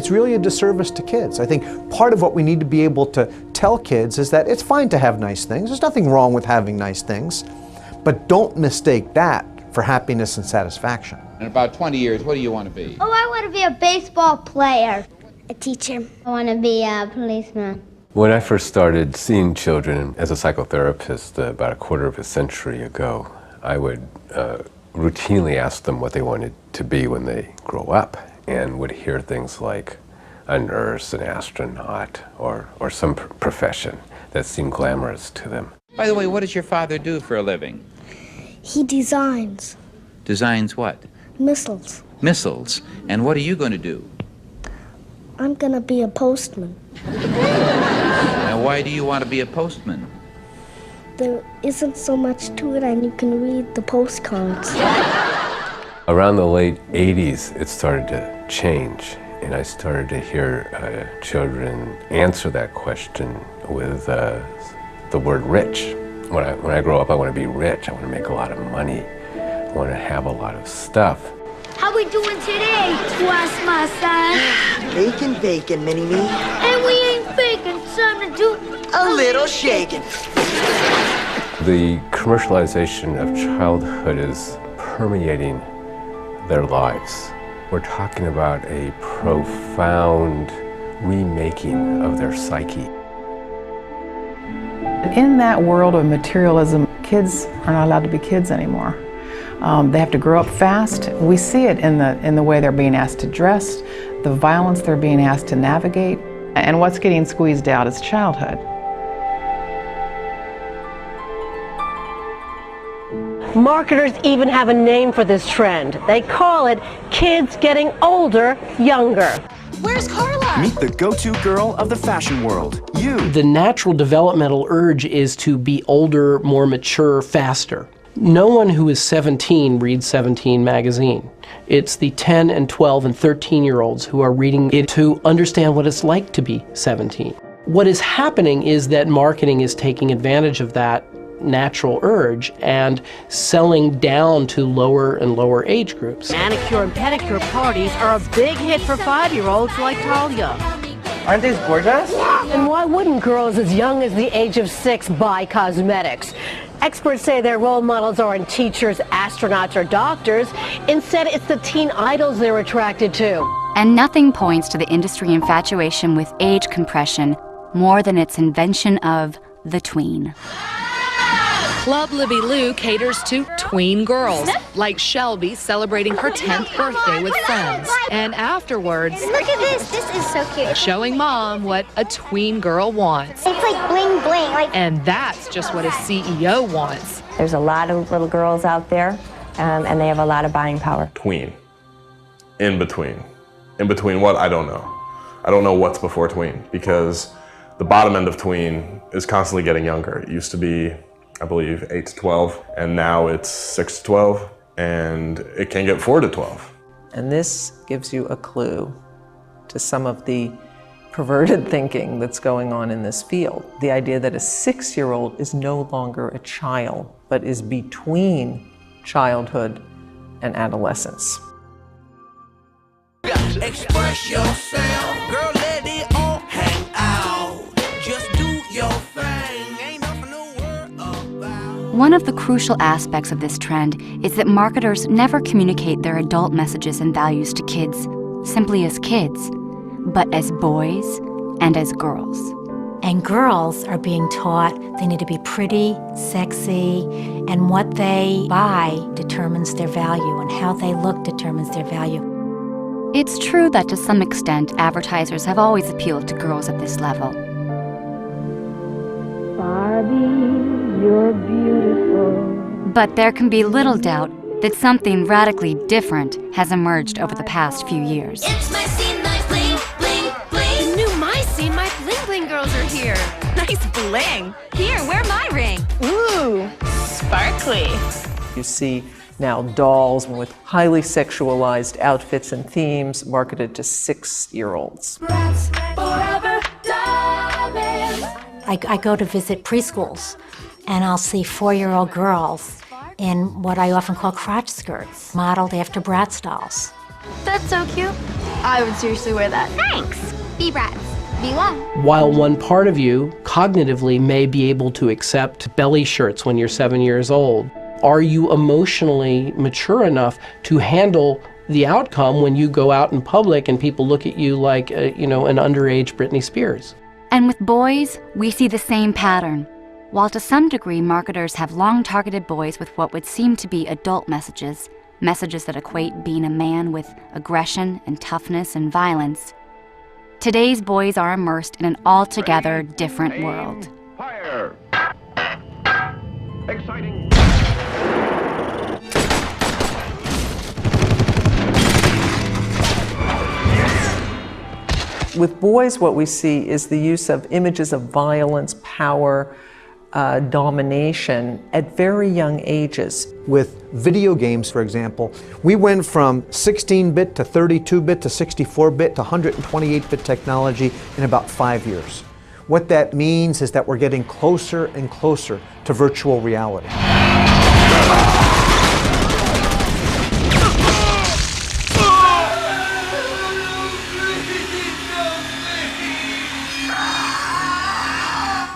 S4: it's really a disservice to kids. I think part of what we need to be able to tell kids is that it's fine to have nice things. There's nothing wrong with having nice things, but don't mistake that for happiness and satisfaction.
S8: In about 20 years, what do you want to be?
S11: Oh, I want to be a baseball player. A teacher. I want to be a policeman.
S28: When I first started seeing children as a psychotherapist about a quarter of a century ago, I would routinely ask them what they wanted to be when they grow up, and would hear things like a nurse, an astronaut, or some profession that seemed glamorous to them.
S8: By the way, what does your father do for a living?
S11: He designs
S8: Designs what?
S11: missiles.
S8: Missiles. And what are you going to do?
S11: I'm going to be a postman.
S8: Now, why do you want to be a postman?
S11: There isn't so much to it, and you can read the postcards.
S28: Around the late 80s, it started to change, and I started to hear children answer that question with the word rich. When I grow up, I want to be rich. I want to make a lot of money. I want to have a lot of stuff.
S11: How we doing today, Twice my son?
S17: Bacon, bacon, Mini-Me.
S11: And we ain't faking, time to do
S17: a little shaking.
S28: The commercialization of childhood is permeating their lives. We're talking about a profound remaking of their psyche.
S20: In that world of materialism, kids are not allowed to be kids anymore. They have to grow up fast. We see it in the way they're being asked to dress, the violence they're being asked to navigate, and what's getting squeezed out is childhood.
S22: Marketers even have a name for this trend. They call it kids getting older, younger.
S24: Where's Carla?
S25: Meet the go-to girl of the fashion world, you.
S15: The natural developmental urge is to be older, more mature, faster. No one who is 17 reads 17 magazine. It's the 10 and 12 and 13-year-olds who are reading it to understand what it's like to be 17. What is happening is that marketing is taking advantage of that natural urge and selling down to lower and lower age groups.
S22: Manicure and pedicure parties are a big hit for 5-year-olds like Talia.
S15: Aren't these gorgeous?
S22: And why wouldn't girls as young as the age of 6 buy cosmetics? Experts say their role models aren't teachers, astronauts, or doctors. Instead, it's the teen idols they're attracted to.
S1: And nothing points to the industry infatuation with age compression more than its invention of the tween.
S26: Club Libby Lou caters to tween girls, like Shelby celebrating her 10th birthday with friends. And afterwards,
S11: Look at this. This is so cute.
S26: showing mom what a tween girl wants.
S11: It's like bling bling.
S26: And that's just what a CEO wants.
S27: There's a lot of little girls out there, and they have a lot of buying power.
S2: Tween. In between. In between what? I don't know. I don't know what's before tween, because the bottom end of tween is constantly getting younger. It used to be, I believe, 8 to 12, and now it's 6 to 12, and it can get 4 to 12.
S3: And this gives you a clue to some of the perverted thinking that's going on in this field. The idea that a 6-year-old is no longer a child, but is between childhood and adolescence.
S29: Express yourself, girl, let it all hang out. Just do your thing, ain't nothing to worry about.
S1: One of the crucial aspects of this trend is that marketers never communicate their adult messages and values to kids simply as kids, but as boys and as girls.
S30: And girls are being taught they need to be pretty, sexy, and what they buy determines their value, and how they look determines their value.
S1: It's true that to some extent, advertisers have always appealed to girls at this level.
S11: Barbie, you're beautiful.
S1: But there can be little doubt that something radically different has emerged over the past few years.
S11: It's my scene, my bling, bling, bling.
S19: The new My Scene, My Bling Bling girls are here. Nice bling. Here, wear my ring. Ooh, sparkly.
S3: You see now dolls with highly sexualized outfits and themes marketed to 6-year-olds.
S30: I go to visit preschools, and I'll see 4-year-old girls in what I often call crotch skirts, modeled after Bratz dolls.
S11: That's so cute.
S5: I would seriously wear that. Thanks. B-Bratz. B-Love.
S15: While one part of you cognitively may be able to accept belly shirts when you're 7 years old, are you emotionally mature enough to handle the outcome when you go out in public and people look at you like, an underage Britney Spears?
S1: And with boys, we see the same pattern. While to some degree marketers have long targeted boys with what would seem to be adult messages that equate being a man with aggression and toughness and violence, today's boys are immersed in an altogether different world.
S6: Fire! Exciting.
S3: With boys, what we see is the use of images of violence, power, domination at very young ages.
S4: With video games, for example, we went from 16-bit to 32-bit to 64-bit to 128-bit technology in about 5 years. What that means is that we're getting closer and closer to virtual reality.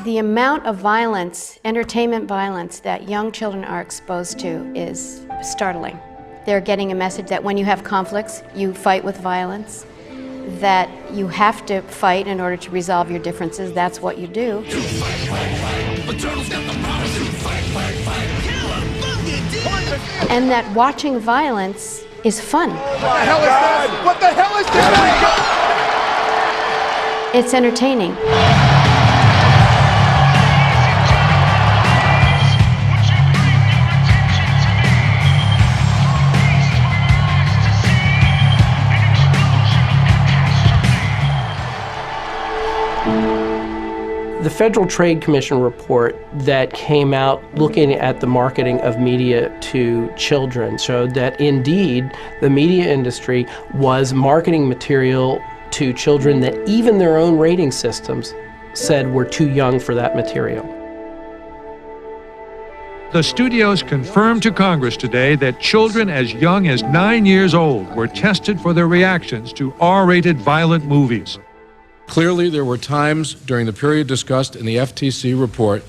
S22: The amount of violence, entertainment violence, that young children are exposed to is startling. They're getting a message that when you have conflicts, you fight with violence, that you have to fight in order to resolve your differences. That's what you do. And that watching violence is fun.
S6: What the hell is this? What the hell is this?
S22: It's entertaining.
S15: The Federal Trade Commission report that came out looking at the marketing of media to children showed that indeed the media industry was marketing material to children that even their own rating systems said were too young for that material.
S7: The studios confirmed to Congress today that children as young as 9 years old were tested for their reactions to R-rated violent movies.
S10: Clearly, there were times during the period discussed in the FTC report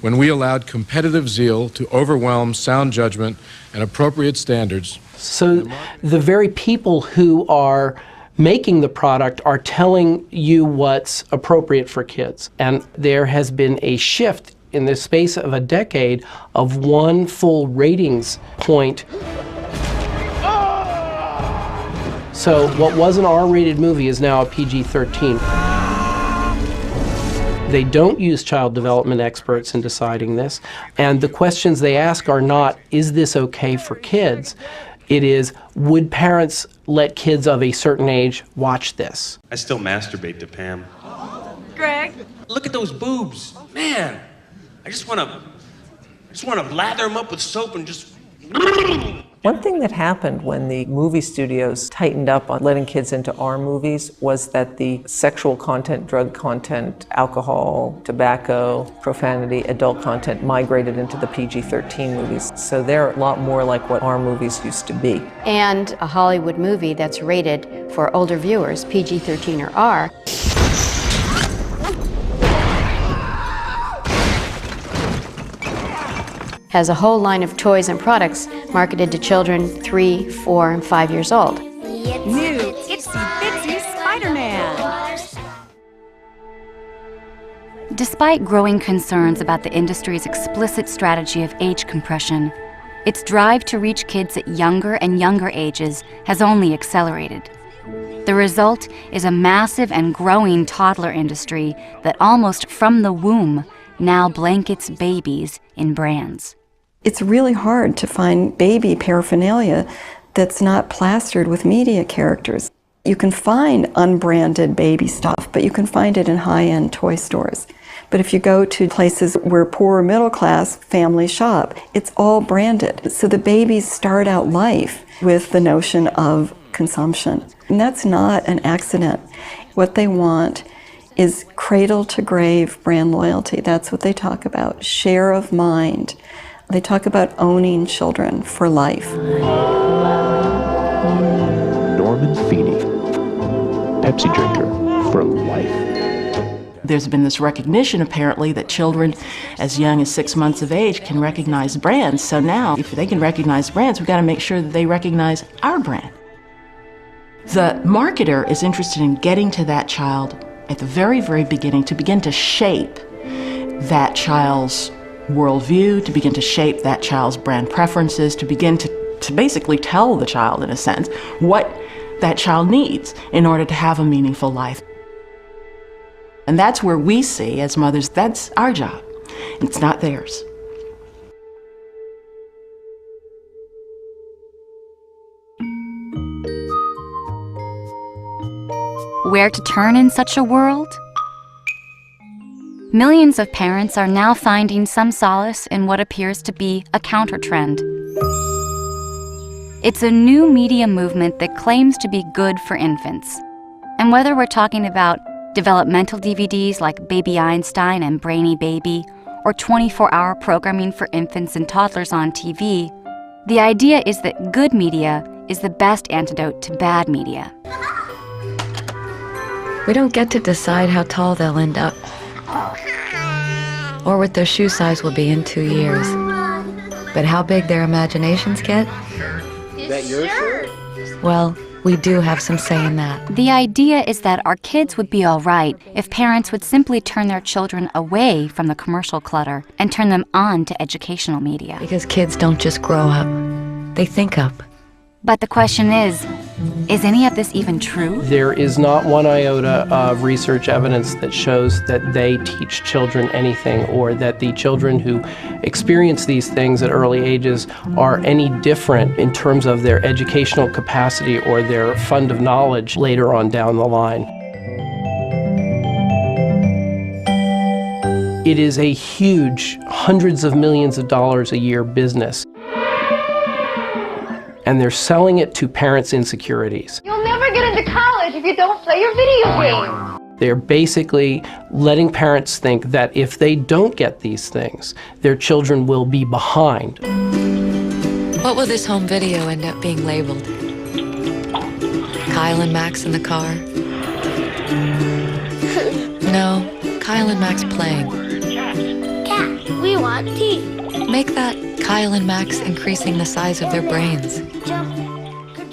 S10: when we allowed competitive zeal to overwhelm sound judgment and appropriate standards.
S15: So the very people who are making the product are telling you what's appropriate for kids. And there has been a shift in the space of a decade of one full ratings point. So what was an R-rated movie is now a PG-13. They don't use child development experts in deciding this, and the questions they ask are not, is this okay for kids? It is, would parents let kids of a certain age watch this?
S12: I still masturbate to Pam.
S19: Greg?
S12: Look at those boobs. Man, I just want to lather them up with soap and just...
S3: One thing that happened when the movie studios tightened up on letting kids into R movies was that the sexual content, drug content, alcohol, tobacco, profanity, adult content migrated into the PG-13 movies. So they're a lot more like what R movies used to be.
S22: And a Hollywood movie that's rated for older viewers, PG-13 or R, has a whole line of toys and products marketed to children 3, 4, and 5 years old.
S19: New Itsy Bitsy Spider-Man.
S1: Despite growing concerns about the industry's explicit strategy of age compression, its drive to reach kids at younger and younger ages has only accelerated. The result is a massive and growing toddler industry that almost from the womb now blankets babies in brands.
S18: It's really hard to find baby paraphernalia that's not plastered with media characters. You can find unbranded baby stuff, but you can find it in high-end toy stores. But if you go to places where poor middle-class families shop, it's all branded. So the babies start out life with the notion of consumption. And that's not an accident. What they want is cradle-to-grave brand loyalty. That's what they talk about, share of mind. They talk about owning children for life.
S13: Norman Feeney,
S15: Pepsi drinker for life.
S8: There's been this recognition, apparently, that children as young as 6 months of age can recognize brands. So now, if they can recognize brands, we've got to make sure that they recognize our brand. The marketer is interested in getting to that child at the very, very beginning to begin to shape that child's worldview, to begin to shape that child's brand preferences, to begin to basically tell the child, in a sense, what that child needs in order to have a meaningful life. And that's where we see, as mothers, that's our job. It's not theirs.
S1: Where to turn in such a world? Millions of parents are now finding some solace in what appears to be a counter-trend. It's a new media movement that claims to be good for infants. And whether we're talking about developmental DVDs like Baby Einstein and Brainy Baby, or 24-hour programming for infants and toddlers on TV, the idea is that good media is the best antidote to bad media.
S9: We don't get to decide how tall they'll end up, or what their shoe size will be in 2 years. But how big their imaginations get?
S6: Is that your shirt?
S9: Well, we do have some say in that.
S1: The idea is that our kids would be all right if parents would simply turn their children away from the commercial clutter and turn them on to educational media.
S9: Because kids don't just grow up, they think up.
S1: But the question is any of this even true?
S15: There is not one iota of research evidence that shows that they teach children anything, or that the children who experience these things at early ages are any different in terms of their educational capacity or their fund of knowledge later on down the line. It is a huge, hundreds of millions of dollars a year business. And they're selling it to parents' insecurities.
S13: You'll never get into college if you don't play your video game.
S15: They're basically letting parents think that if they don't get these things, their children will be behind.
S9: What will this home video end up being labeled? Kyle and Max in the car? No, Kyle and Max playing.
S13: Cat, we want tea.
S9: Make that Kyle and Max increasing the size of their brains.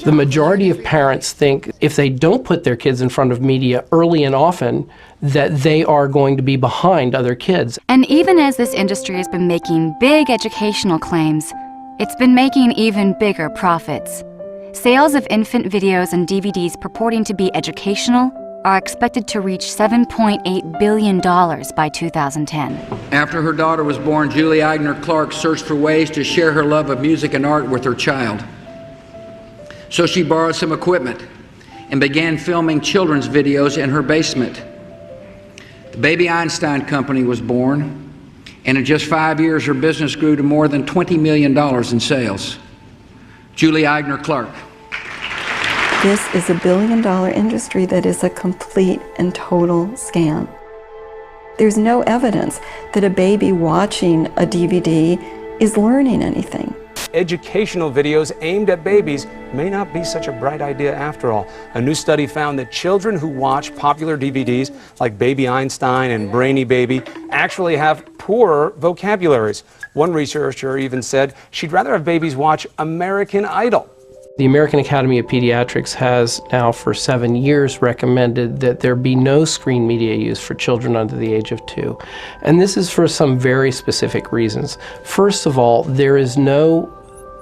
S15: The majority of parents think if they don't put their kids in front of media early and often, that they are going to be behind other kids.
S1: And even as this industry has been making big educational claims, it's been making even bigger profits. Sales of infant videos and DVDs purporting to be educational are expected to reach $7.8 billion by 2010.
S14: After her daughter was born, Julie Eigner Clark searched for ways to share her love of music and art with her child. So she borrowed some equipment and began filming children's videos in her basement. The Baby Einstein Company was born, and in just 5 years, her business grew to more than $20 million in sales. Julie Eigner Clark.
S18: This is a billion-dollar industry that is a complete and total scam. There's no evidence that a baby watching a DVD is learning anything.
S16: Educational videos aimed at babies may not be such a bright idea after all. A new study found that children who watch popular DVDs like Baby Einstein and Brainy Baby actually have poorer vocabularies. One researcher even said she'd rather have babies watch American Idol.
S15: The American Academy of Pediatrics has now for 7 years recommended that there be no screen media use for children under the age of 2. And this is for some very specific reasons. First of all, there is no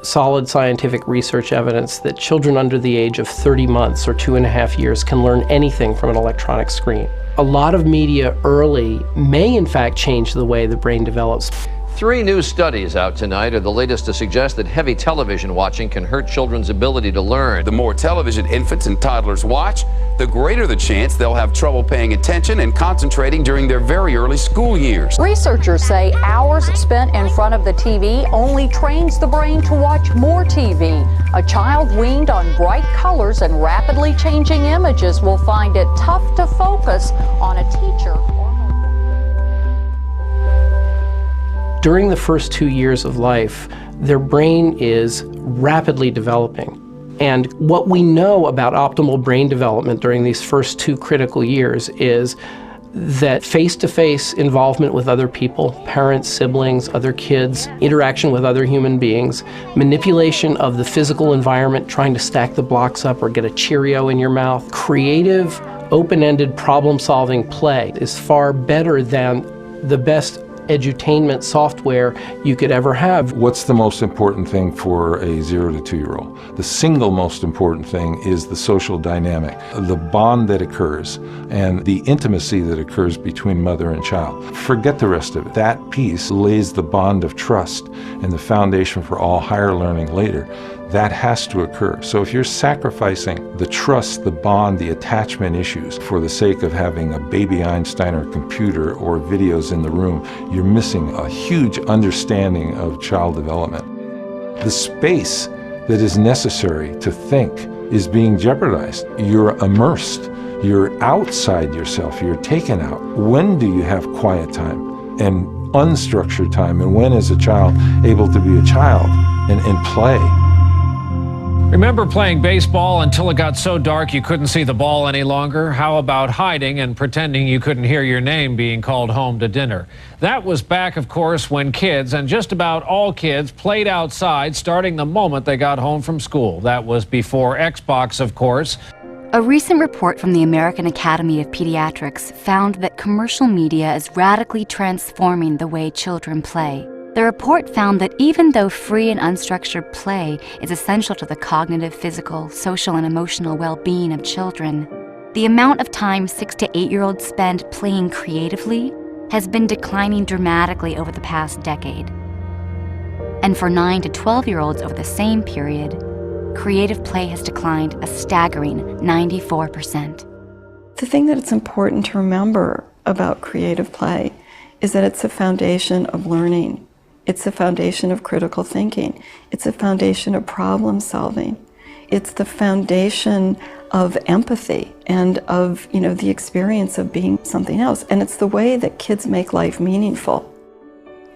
S15: solid scientific research evidence that children under the age of 30 months or 2.5 years can learn anything from an electronic screen. A lot of media early may in fact change the way the brain develops.
S17: 3 new studies out tonight are the latest to suggest that heavy television watching can hurt children's ability to learn.
S21: The more television infants and toddlers watch, the greater the chance they'll have trouble paying attention and concentrating during their very early school years.
S23: Researchers say hours spent in front of the TV only trains the brain to watch more TV. A child weaned on bright colors and rapidly changing images will find it tough to focus on a teacher.
S15: During the first 2 years of life, their brain is rapidly developing. And what we know about optimal brain development during these first 2 critical years is that face-to-face involvement with other people, parents, siblings, other kids, interaction with other human beings, manipulation of the physical environment, trying to stack the blocks up or get a Cheerio in your mouth, creative, open-ended problem-solving play is far better than the best edutainment software you could ever have.
S2: What's the most important thing for a 0 to 2-year-old? The single most important thing is the social dynamic, the bond that occurs, and the intimacy that occurs between mother and child. Forget the rest of it. That piece lays the bond of trust and the foundation for all higher learning later. That has to occur. So if you're sacrificing the trust, the bond, the attachment issues for the sake of having a baby Einstein or computer or videos in the room, you're missing a huge understanding of child development. The space that is necessary to think is being jeopardized. You're immersed. You're outside yourself. You're taken out. When do you have quiet time and unstructured time? And when is a child able to be a child and play?
S11: Remember playing baseball until it got so dark you couldn't see the ball any longer? How about hiding and pretending you couldn't hear your name being called home to dinner? That was back, of course, when kids, and just about all kids, played outside starting the moment they got home from school. That was before Xbox, of course.
S1: A recent report from the American Academy of Pediatrics found that commercial media is radically transforming the way children play. The report found that even though free and unstructured play is essential to the cognitive, physical, social, and emotional well-being of children, the amount of time 6 to 8-year-olds spend playing creatively has been declining dramatically over the past decade. And for 9 to 12-year-olds over the same period, creative play has declined a staggering 94%.
S18: The thing that it's important to remember about creative play is that it's a foundation of learning. It's a foundation of critical thinking. It's a foundation of problem solving. It's the foundation of empathy and of, the experience of being something else. And it's the way that kids make life meaningful.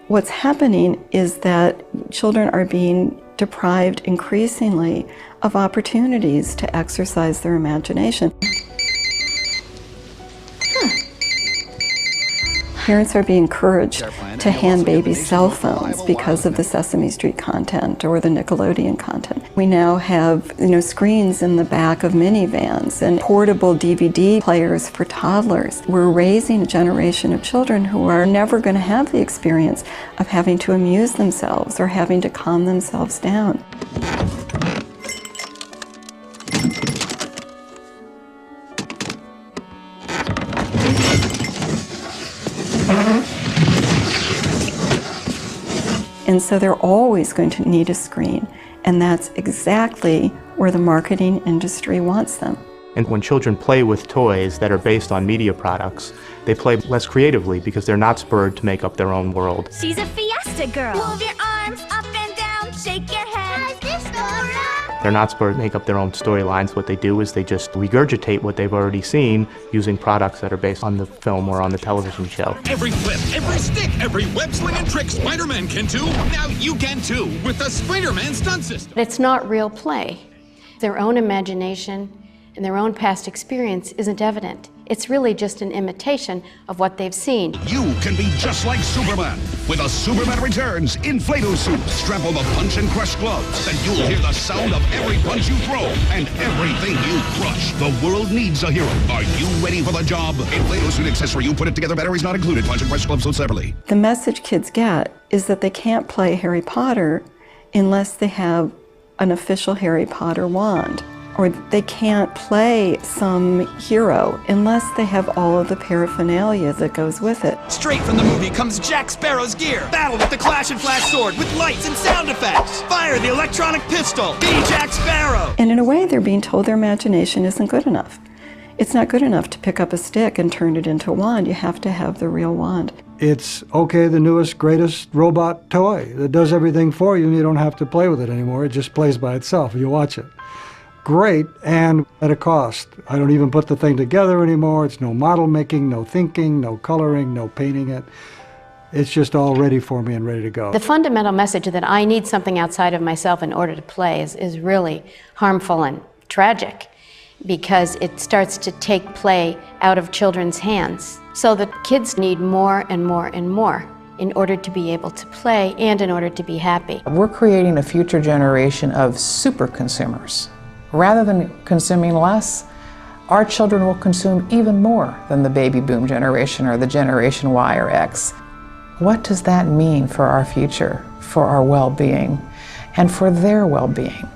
S18: What's happening is that children are being deprived increasingly of opportunities to exercise their imagination. Parents are being encouraged to hand babies cell phones because of the Sesame Street content or the Nickelodeon content. We now have, screens in the back of minivans and portable DVD players for toddlers. We're raising a generation of children who are never going to have the experience of having to amuse themselves or having to calm themselves down. And so they're always going to need a screen, and that's exactly where the marketing industry wants them.
S20: And when children play with toys that are based on media products, they play less creatively because they're not spurred to make up their own world.
S5: She's a fiesta girl. Move your arms up and down, shake your head. How's this, Dora?
S20: They're not spurred to make up their own storylines. What they do is they just regurgitate what they've already seen using products that are based on the film or on the television show.
S24: Every flip, every stick, every web sling and trick Spider-Man can do, now you can too with the Spider-Man stunt system.
S25: It's not real play. Their own imagination and their own past experience isn't evident. It's really just an imitation of what they've seen.
S24: You can be just like Superman. With a Superman Returns inflatable suit, strap on the punch and crush gloves, and you'll hear the sound of every punch you throw and everything you crush. The world needs a hero. Are you ready for the job? Inflatable suit accessory, you put it together, batteries not included. Punch and crush gloves sold separately.
S18: The message kids get is that they can't play Harry Potter unless they have an official Harry Potter wand. Or they can't play some hero unless they have all of the paraphernalia that goes with it.
S26: Straight from the movie comes Jack Sparrow's gear. Battle with the Clash and Flash sword with lights and sound effects. Fire the electronic pistol. Be Jack Sparrow.
S18: And in a way, they're being told their imagination isn't good enough. It's not good enough to pick up a stick and turn it into a wand. You have to have the real wand.
S27: It's, okay, the newest, greatest robot toy that does everything for you and you don't have to play with it anymore. It just plays by itself. You watch it. Great, and at a cost. I don't even put the thing together anymore. It's no model making, no thinking, no coloring, no painting it. It's just all ready for me and ready to go.
S25: The fundamental message that I need something outside of myself in order to play is really harmful and tragic, because it starts to take play out of children's hands. So the kids need more and more and more in order to be able to play and in order to be happy.
S3: We're creating a future generation of super consumers. Rather than consuming less, our children will consume even more than the baby boom generation or the Generation Y or X. What does that mean for our future, for our well-being, and for their well-being?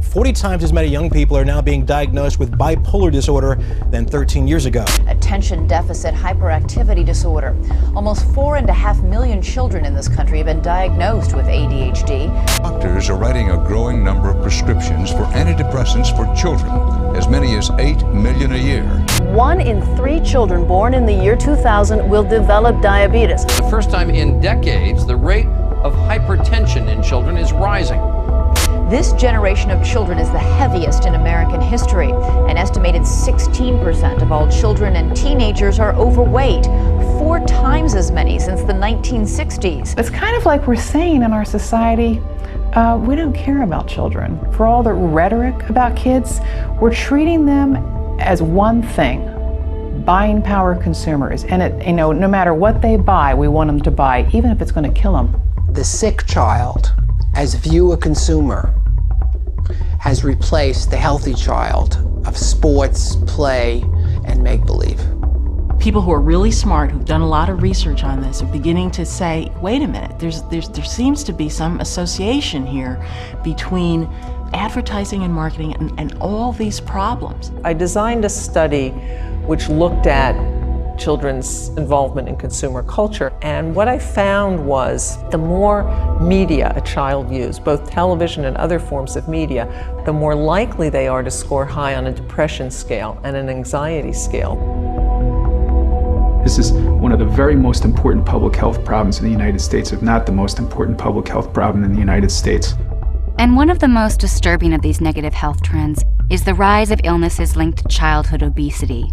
S4: 40 times as many young people are now being diagnosed with bipolar disorder than 13 years ago.
S7: Attention deficit hyperactivity disorder. Almost 4.5 million children in this country have been diagnosed with ADHD.
S10: Doctors are writing a growing number of prescriptions for antidepressants for children, as many as 8 million a year.
S7: 1 in 3 children born in the year 2000 will develop diabetes.
S17: For the first time in decades, the rate of hypertension in children is rising.
S7: This generation of children is the heaviest in American history. An estimated 16% of all children and teenagers are overweight, 4 times as many since the 1960s.
S3: It's kind of like we're saying in our society, we don't care about children. For all the rhetoric about kids, we're treating them as one thing, buying power consumers. And no matter what they buy, we want them to buy, even if it's going to kill them.
S12: The sick child, as viewer consumer, has replaced the healthy child of sports, play, and make-believe.
S8: People who are really smart, who've done a lot of research on this, are beginning to say, wait a minute, there seems to be some association here between advertising and marketing and all these problems.
S19: I designed a study which looked at children's involvement in consumer culture. And what I found was the more media a child used, both television and other forms of media, the more likely they are to score high on a depression scale and an anxiety scale.
S22: This is one of the very most important public health problems in the United States, if not the most important public health problem in the United States.
S1: And one of the most disturbing of these negative health trends is the rise of illnesses linked to childhood obesity.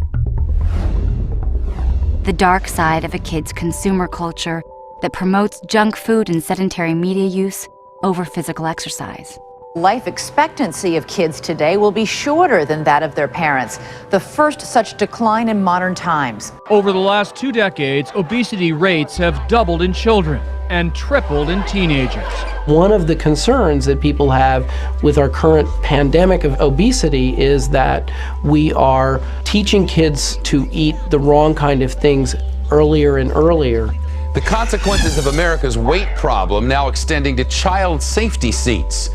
S1: The dark side of a kid's consumer culture that promotes junk food and sedentary media use over physical exercise.
S7: Life expectancy of kids today will be shorter than that of their parents, the first such decline in modern times.
S28: Over the last 2 decades, obesity rates have doubled in children and tripled in teenagers.
S15: One of the concerns that people have with our current pandemic of obesity is that we are teaching kids to eat the wrong kind of things earlier and earlier.
S21: The consequences of America's weight problem now extending to child safety seats.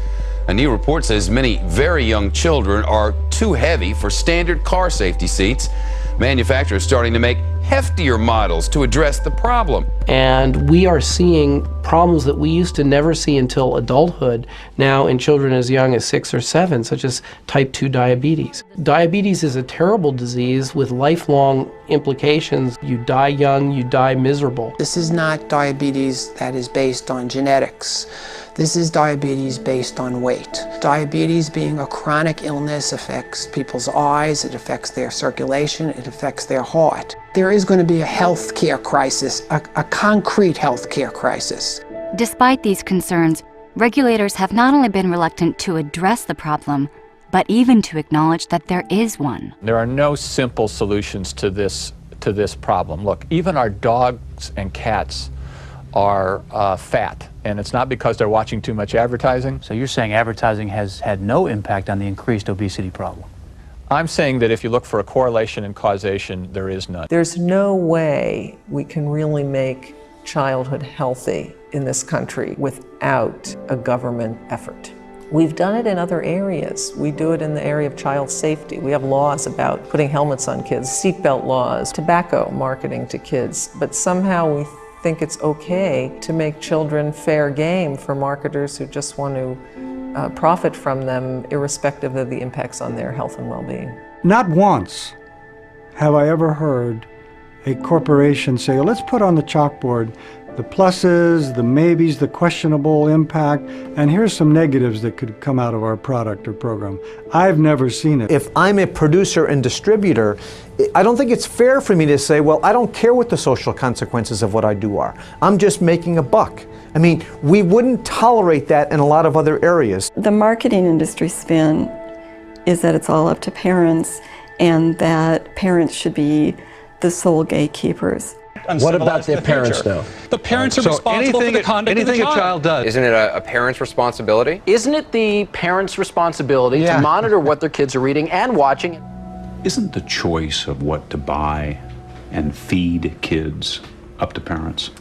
S21: A new report says many very young children are too heavy for standard car safety seats. Manufacturers starting to make heftier models to address the problem.
S15: And we are seeing problems that we used to never see until adulthood now in children as young as 6 or 7, such as type 2 diabetes. Diabetes is a terrible disease with lifelong implications. You die young, you die miserable.
S12: This is not diabetes that is based on genetics. This is diabetes based on weight. Diabetes, being a chronic illness, affects people's eyes, it affects their circulation, it affects their heart. There is going to be a health care crisis, a concrete health care crisis.
S1: Despite these concerns, regulators have not only been reluctant to address the problem, but even to acknowledge that there is one.
S29: There are no simple solutions to this problem. Look, even our dogs and cats are fat, and it's not because they're watching too much advertising.
S30: So you're saying advertising has had no impact on the increased obesity problem?
S29: I'm saying that if you look for a correlation and causation, there is none.
S19: There's no way we can really make childhood healthy in this country without a government effort. We've done it in other areas. We do it in the area of child safety. We have laws about putting helmets on kids, seatbelt laws, tobacco marketing to kids, but somehow we think it's okay to make children fair game for marketers who just want to profit from them, irrespective of the impacts on their health and well-being.
S27: Not once have I ever heard a corporation say, let's put on the chalkboard The pluses, the maybes, the questionable impact, and here's some negatives that could come out of our product or program. I've never seen it.
S2: If I'm a producer and distributor, I don't think it's fair for me to say, well, I don't care what the social consequences of what I do are. I'm just making a buck. I mean, we wouldn't tolerate that in a lot of other areas.
S18: The marketing industry spin is that it's all up to parents and that parents should be the sole gatekeepers.
S5: What about their parents, though?
S6: The parents are responsible for the conduct of the child.
S5: Does.
S9: Isn't it a parent's responsibility?
S5: Isn't it the parents' responsibility to monitor what their kids are reading and watching?
S11: Isn't the choice of what to buy and feed kids up to parents,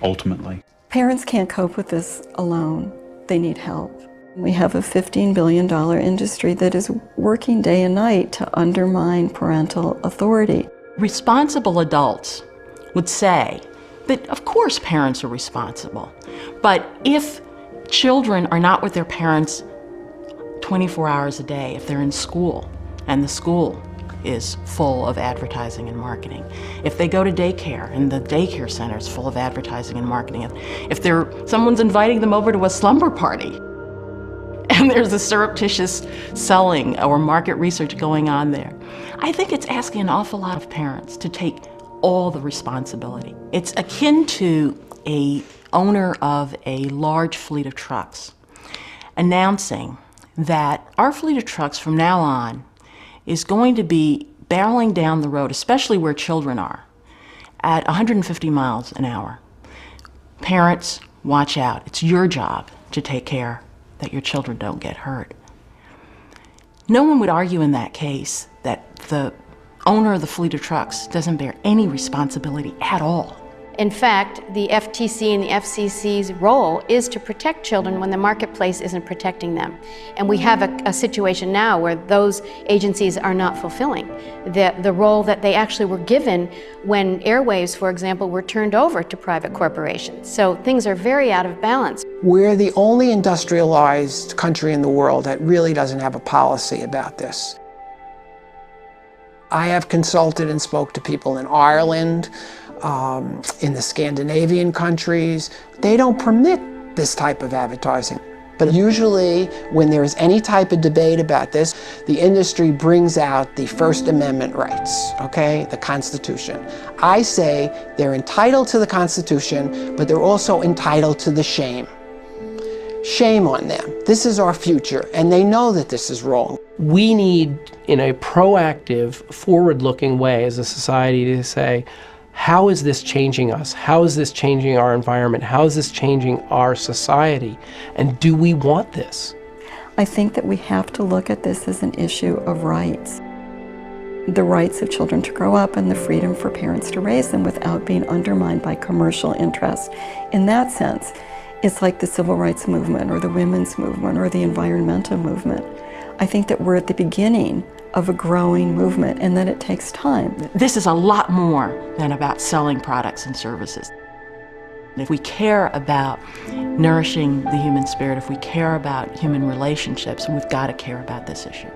S11: ultimately?
S18: Parents can't cope with this alone. They need help. We have a $15 billion industry that is working day and night to undermine parental authority.
S8: Responsible adults would say that, of course, parents are responsible. But if children are not with their parents 24 hours a day, if they're in school and the school is full of advertising and marketing, if they go to daycare and the daycare center is full of advertising and marketing, if someone's inviting them over to a slumber party and there's a surreptitious selling or market research going on there, I think it's asking an awful lot of parents to take all the responsibility. It's akin to an owner of a large fleet of trucks announcing that our fleet of trucks from now on is going to be barreling down the road, especially where children are, at 150 miles an hour. Parents, watch out. It's your job to take care that your children don't get hurt. No one would argue in that case that the owner of the fleet of trucks doesn't bear any responsibility at all.
S25: In fact, the FTC and the FCC's role is to protect children when the marketplace isn't protecting them. And we have a situation now where those agencies are not fulfilling the role that they actually were given when airwaves, for example, were turned over to private corporations. So things are very out of balance.
S12: We're the only industrialized country in the world that really doesn't have a policy about this. I have consulted and spoke to people in Ireland, in the Scandinavian countries. They don't permit this type of advertising. But usually, when there is any type of debate about this, the industry brings out the First Amendment rights, okay, the Constitution. I say they're entitled to the Constitution, but they're also entitled to the shame. Shame on them. This is our future, and they know that this is wrong.
S15: We need, in a proactive, forward-looking way as a society, to say, how is this changing us? How is this changing our environment? How is this changing our society? And do we want this?
S18: I think that we have to look at this as an issue of rights. The rights of children to grow up and the freedom for parents to raise them without being undermined by commercial interests. In that sense, it's like the civil rights movement or the women's movement or the environmental movement. I think that we're at the beginning of a growing movement and that it takes time.
S8: This is a lot more than about selling products and services. If we care about nourishing the human spirit, if we care about human relationships, we've got to care about this issue.